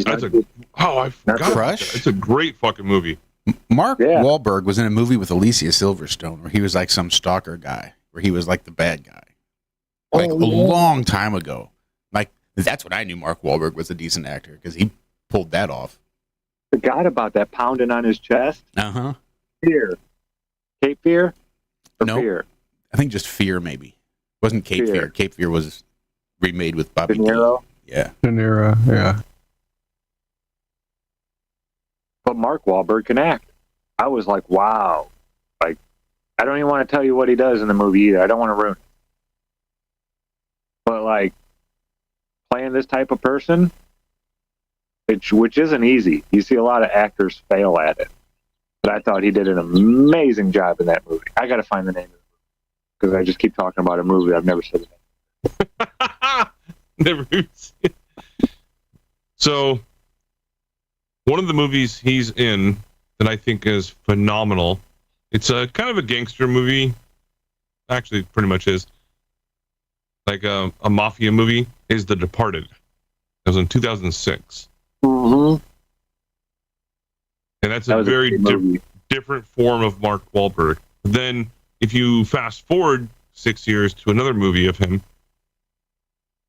I forgot. Crush? It's a great fucking movie. Mark Wahlberg was in a movie with Alicia Silverstone where he was like some stalker guy, where he was like the bad guy. Like a long time ago. Like, that's when I knew Mark Wahlberg was a decent actor, because he pulled that off. Forgot about that pounding on his chest. Uh-huh. Fear. Cape Fear? No. Fear? I think just Fear, maybe. Wasn't Cape Fear. Cape Fear was remade with Bobby De Niro? Yeah. De Niro, yeah. But Mark Wahlberg can act. I was like, wow. Like, I don't even want to tell you what he does in the movie either. I don't want to ruin it. But, like, playing this type of person, which isn't easy. You see a lot of actors fail at it. But I thought he did an amazing job in that movie. I got to find the name of it, because I just keep talking about a movie I've never seen. Never seen it. So, one of the movies he's in that I think is phenomenal, it's a kind of a gangster movie. Actually, it pretty much is. Like a mafia movie, is The Departed. It was in 2006. Mm-hmm. And that's a very different form of Mark Wahlberg. Then, if you fast forward 6 years to another movie of him,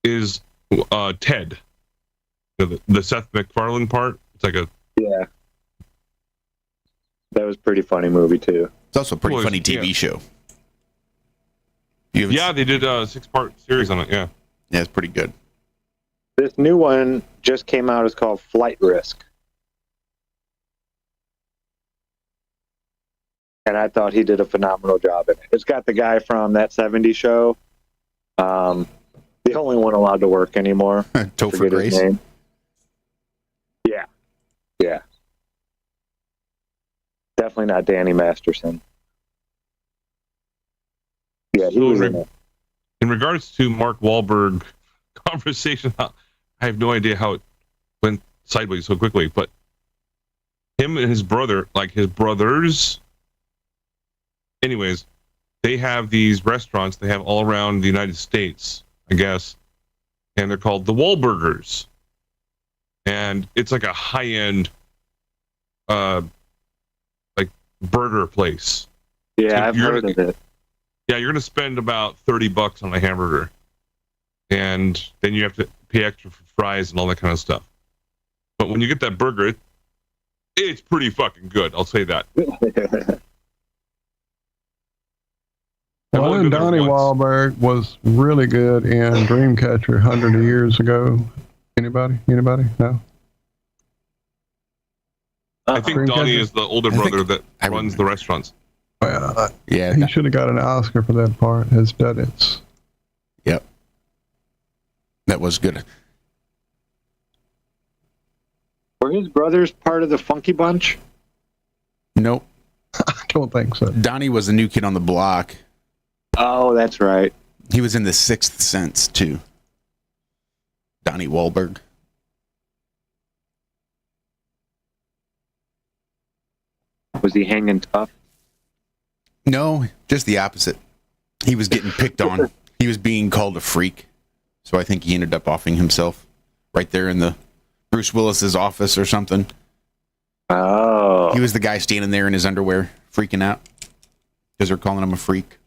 is Ted. The Seth MacFarlane part. It's like yeah. That was a pretty funny movie, too. It's also a pretty funny TV show. Yeah, they did a 6-part series on it, yeah. Yeah, it's pretty good. This new one just came out. It's called Flight Risk. And I thought he did a phenomenal job in it. It's got the guy from That 70s Show. The only one allowed to work anymore. Topher Grace? His name. Yeah. Yeah. Definitely not Danny Masterson. Yeah, he was in it. In regards to Mark Wahlberg conversation, I have no idea how it went sideways so quickly, but him and his brother, like his brothers, anyways, they have these restaurants they have all around the United States, I guess, and they're called the Wahlburgers. And it's like a high-end like burger place. Yeah, So I've heard of it. Yeah, you're going to spend about $30 on a hamburger. And then you have to pay extra for fries and all that kind of stuff. But when you get that burger, it's pretty fucking good, I'll say that. Well, and Donnie Wahlberg was really good in Dreamcatcher 100 years ago. Anybody? No? I think Donnie is the older brother that runs the restaurants. Well, yeah, he should have got an Oscar for that part. His Duddits. Yep. That was good. Were his brothers part of the Funky Bunch? Nope. I don't think so. Donnie was the new kid on the block. Oh, that's right. He was in The Sixth Sense, too. Donnie Wahlberg. Was he hanging tough? No, just the opposite. He was getting picked on. He was being called a freak. So I think he ended up offing himself right there in the Bruce Willis's office or something. Oh. He was the guy standing there in his underwear, freaking out. Because they're calling him a freak.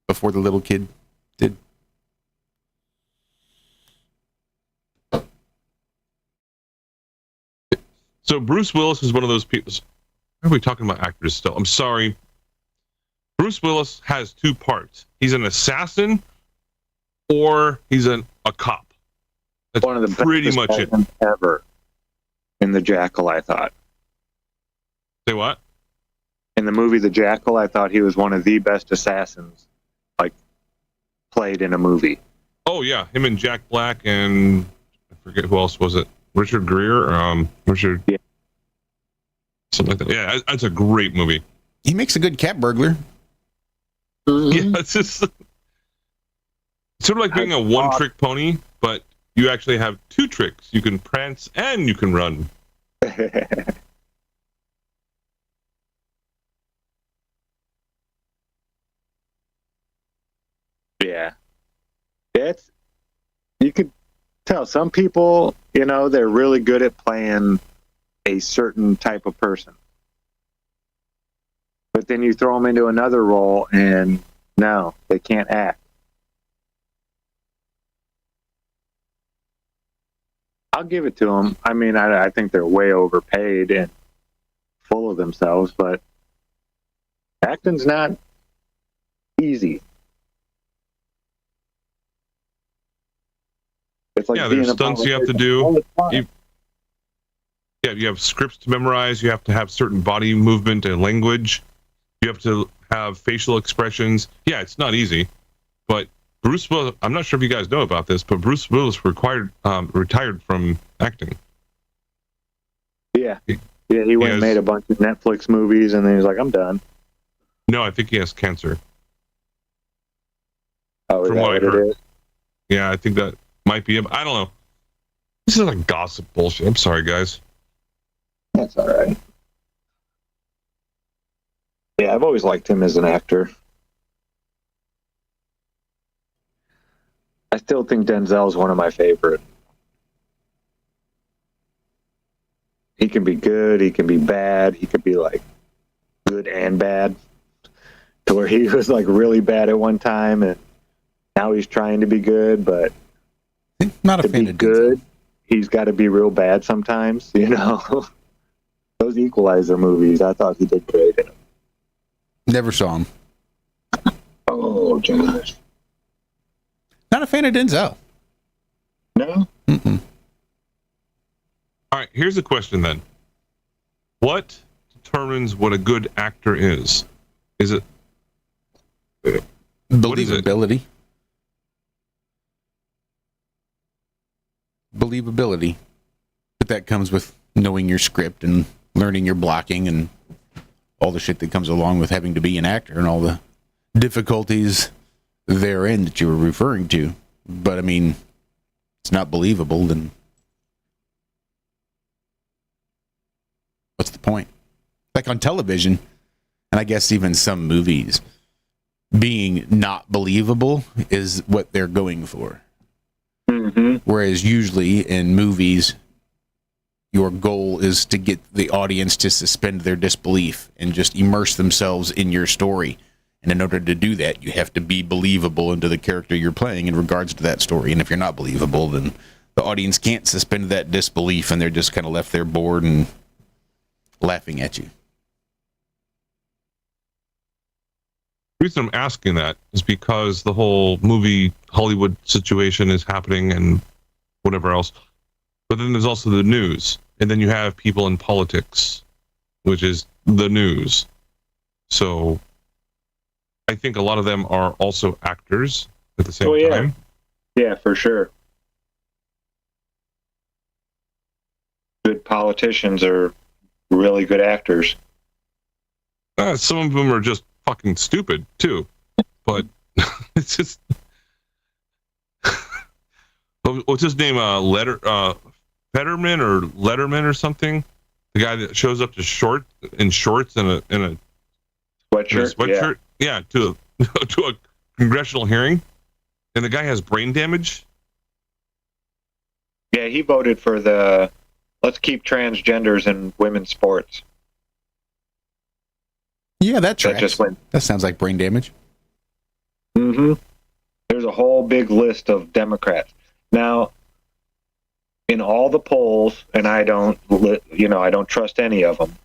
Before the little kid did. So Bruce Willis is one of those people. Why are we talking about actors still? I'm sorry. Bruce Willis has two parts. He's an assassin or he's a cop. That's one of the pretty best much it ever in The Jackal, I thought. Say what? In the movie The Jackal, I thought he was one of the best assassins, like, played in a movie. Oh, yeah. Him and Jack Black and I forget who else was it. Richard Gere? Richard... Yeah. Something like that. Yeah, that's a great movie. He makes a good cat burglar. Yeah, it's just sort of like being a one-trick pony, but you actually have two tricks. You can prance and you can run. Yeah. You could tell some people, they're really good at playing a certain type of person. But then you throw them into another role and no, they can't act. I'll give it to them. I mean, I think they're way overpaid and full of themselves, but acting's not easy. It's like there's stunts you have to do. You have scripts to memorize. You have to have certain body movement and language. You have to have facial expressions. Yeah, it's not easy. But Bruce Willis, I'm not sure if you guys know about this, but Bruce Willis retired from acting. Yeah. He went and made a bunch of Netflix movies, and then he's like, I'm done. No, I think he has cancer. Oh, is from that what I what heard. it is? Yeah, I think that might be him. I don't know. This is like gossip bullshit. I'm sorry, guys. That's all right. Yeah, I've always liked him as an actor. I still think Denzel's one of my favorite. He can be good, he can be bad, he could be like good and bad. To where he was like really bad at one time and now he's trying to be good, but not a to fan be of good, he's got to be real bad sometimes, Those Equalizer movies, I thought he did great in them. Never saw him. Oh, Josh. Not a fan of Denzel. No? Mm-mm. All right, here's a question then. What determines what a good actor is? Is it believability? Believability. But that comes with knowing your script and learning your blocking and all the shit that comes along with having to be an actor and all the difficulties therein that you were referring to. But I mean, it's not believable, then what's the point? Like on television, and I guess even some movies, being not believable is what they're going for. Mm-hmm. Whereas usually in movies, your goal is to get the audience to suspend their disbelief and just immerse themselves in your story. And in order to do that, you have to be believable into the character you're playing in regards to that story. And if you're not believable, then the audience can't suspend that disbelief, and they're just kind of left there bored and laughing at you. The reason I'm asking that is because the whole movie Hollywood situation is happening and whatever else. But then there's also the news. And then you have people in politics, which is the news. So I think a lot of them are also actors at the same time. Yeah, for sure. Good politicians are really good actors. Some of them are just fucking stupid, too. But it's just... What's his name? Fetterman or Letterman or something? The guy that shows up to shorts and a sweatshirt. Yeah, to a congressional hearing, and the guy has brain damage. Yeah, he voted for the let's keep transgenders in women's sports. Yeah, that tracks. That just went. That sounds like brain damage. Mm-hmm. There's a whole big list of Democrats. Now, in all the polls, and I don't trust any of them,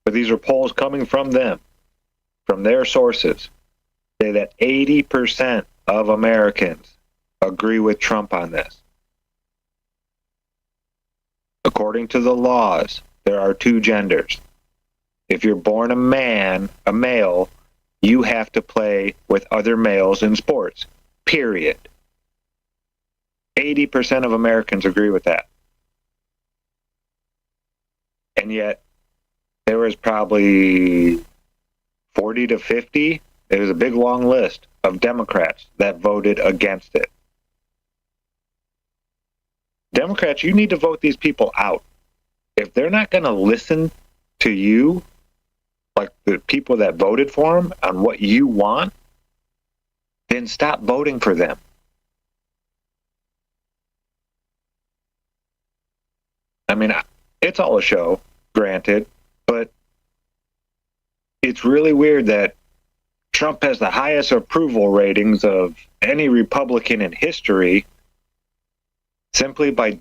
but these are polls coming from them, from their sources, say that 80% of Americans agree with Trump on this. According to the laws, there are two genders. If you're born a male, you have to play with other males in sports, period. 80% of Americans agree with that. And yet, there was probably 40 to 50. It was a big, long list of Democrats that voted against it. Democrats, you need to vote these people out. If they're not going to listen to you, like the people that voted for them, on what you want, then stop voting for them. I mean, it's all a show, granted, but it's really weird that Trump has the highest approval ratings of any Republican in history simply by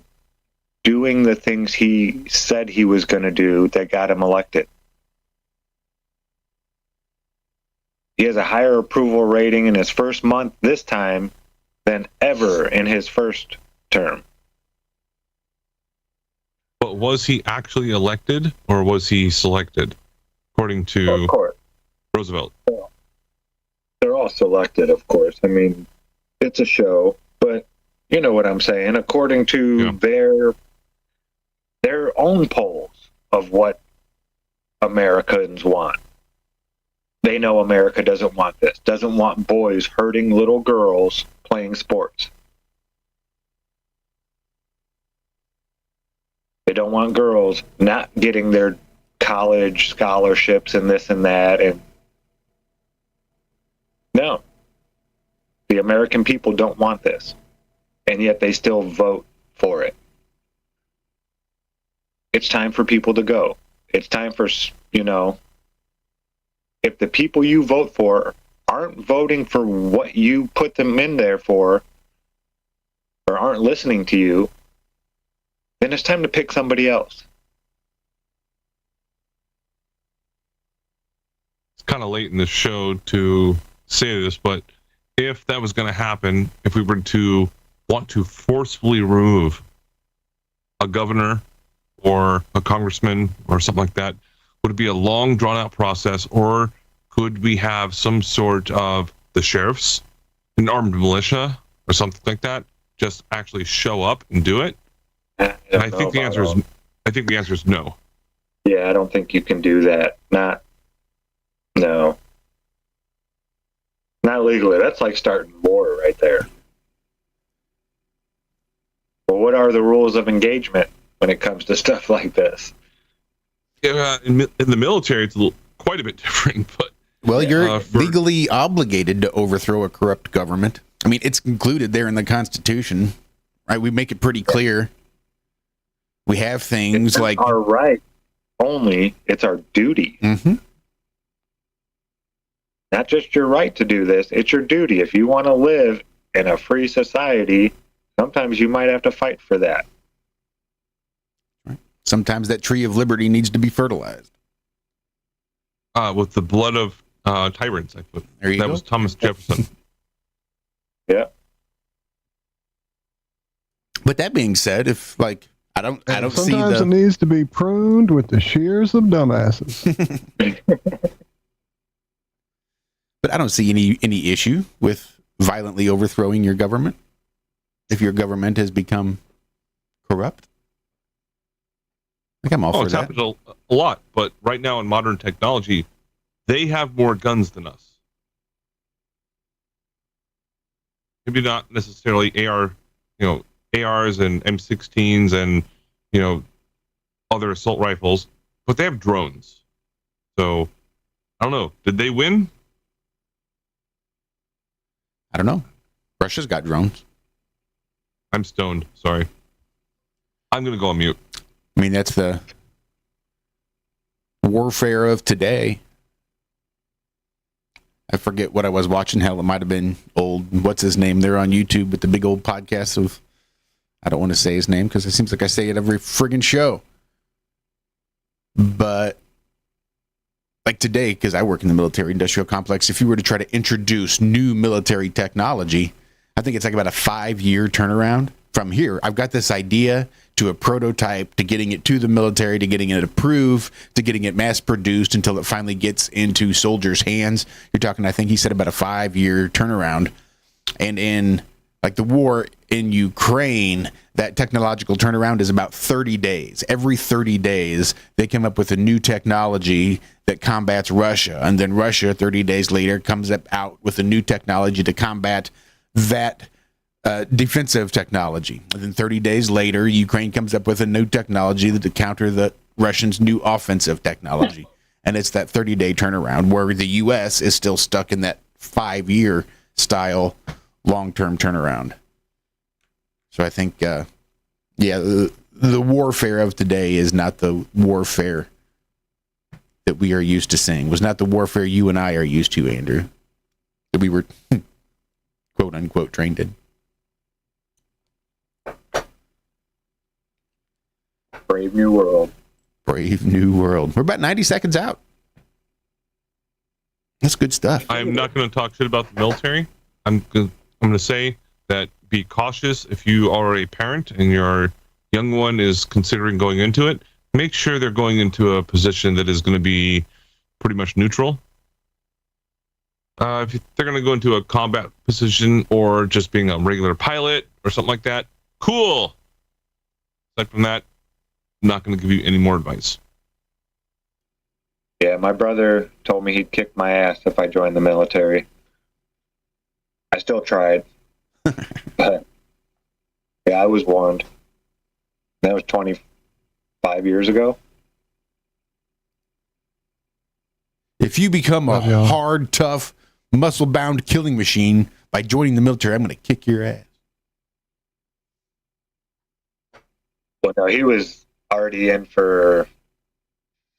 doing the things he said he was going to do that got him elected. He has a higher approval rating in his first month this time than ever in his first term. But was he actually elected, or was he selected, according to Roosevelt? They're all selected, of course. I mean, it's a show, but you know what I'm saying. According to their own polls of what Americans want, they know America doesn't want this, doesn't want boys hurting little girls playing sports. They don't want girls not getting their college scholarships and this and that. And no, the American people don't want this. And yet they still vote for it. It's time for people to go. It's time for, if the people you vote for aren't voting for what you put them in there for, or aren't listening to you, then it's time to pick somebody else. It's kind of late in the show to say this, but if that was going to happen, if we were to want to forcefully remove a governor or a congressman or something like that, would it be a long, drawn-out process, or could we have some sort of the sheriffs, an armed militia, or something like that, just actually show up and do it? And I think the answer is no. Yeah, I don't think you can do that. Not legally. That's like starting war right there. Well, what are the rules of engagement when it comes to stuff like this? Yeah, in the military, it's quite a bit different. But you're legally obligated to overthrow a corrupt government. I mean, it's included there in the Constitution, right? We make it pretty clear. We have things like our right only; it's our duty. Mm-hmm. Not just your right to do this; it's your duty. If you want to live in a free society, sometimes you might have to fight for that. Sometimes that tree of liberty needs to be fertilized. With the blood of tyrants, I put. That was Thomas Jefferson. Yeah. But that being said, if I don't see sometimes it needs to be pruned with the shears of dumbasses. But I don't see any issue with violently overthrowing your government if your government has become corrupt. I think I'm all for it's that. happened a lot, but right now in modern technology, they have more guns than us. Maybe not necessarily ARs and M16s and other assault rifles, but they have drones. So I don't know. Did they win? I don't know. Russia's got drones. I'm stoned. Sorry. I'm going to go on mute. I mean, that's the warfare of today. I forget what I was watching. Hell, it might have been old. What's his name? They're on YouTube with the big old podcast of. I don't want to say his name because it seems like I say it every friggin' show. But like today, because I work in the military industrial complex, if you were to try to introduce new military technology, I think it's like about a 5-year turnaround from here. I've got this idea to a prototype to getting it to the military, to getting it approved, to getting it mass produced until it finally gets into soldiers' hands. You're talking, I think he said, about a 5-year turnaround. And in like the war in Ukraine, that technological turnaround is about 30 days. Every 30 days, they come up with a new technology that combats Russia. And then Russia, 30 days later, comes out with a new technology to combat that defensive technology. And then 30 days later, Ukraine comes up with a new technology to counter the Russians' new offensive technology. And it's that 30-day turnaround where the U.S. is still stuck in that 5-year style long-term turnaround. So I think, the warfare of today is not the warfare that we are used to seeing. Was not the warfare you and I are used to, Andrew, that we were quote-unquote trained in. Brave new world. Brave new world. We're about 90 seconds out. That's good stuff. I'm not going to talk shit about the military. I'm going to say that be cautious if you are a parent and your young one is considering going into it. Make sure they're going into a position that is going to be pretty much neutral. If they're going to go into a combat position or just being a regular pilot or something like that, cool. Aside from that, I'm not going to give you any more advice. Yeah, my brother told me he'd kick my ass if I joined the military. I still tried. But yeah, I was warned. That was 25 years ago. If you become a hard, tough, muscle-bound killing machine by joining the military, I'm going to kick your ass. Well, no, he was already in for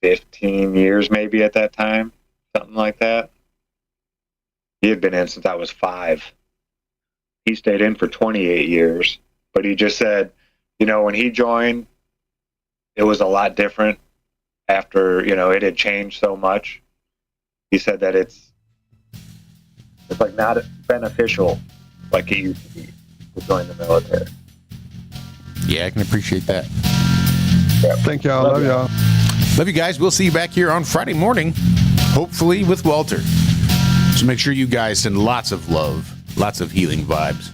15 years maybe at that time, something like that. He had been in since I was 5. He stayed in for 28 years, but he just said, when he joined, it was a lot different after, it had changed so much. He said that it's like not beneficial like it used to be to join the military. Yeah, I can appreciate that. Yeah. Thank y'all. Love y'all. Love you guys. We'll see you back here on Friday morning, hopefully with Walter. So make sure you guys send lots of love, lots of healing vibes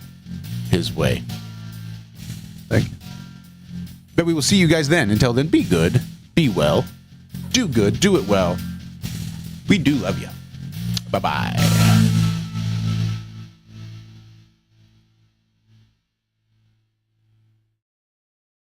his way. Thank you. But we will see you guys then. Until then, be good, be well, do good, do it well. We do love you. Bye-bye.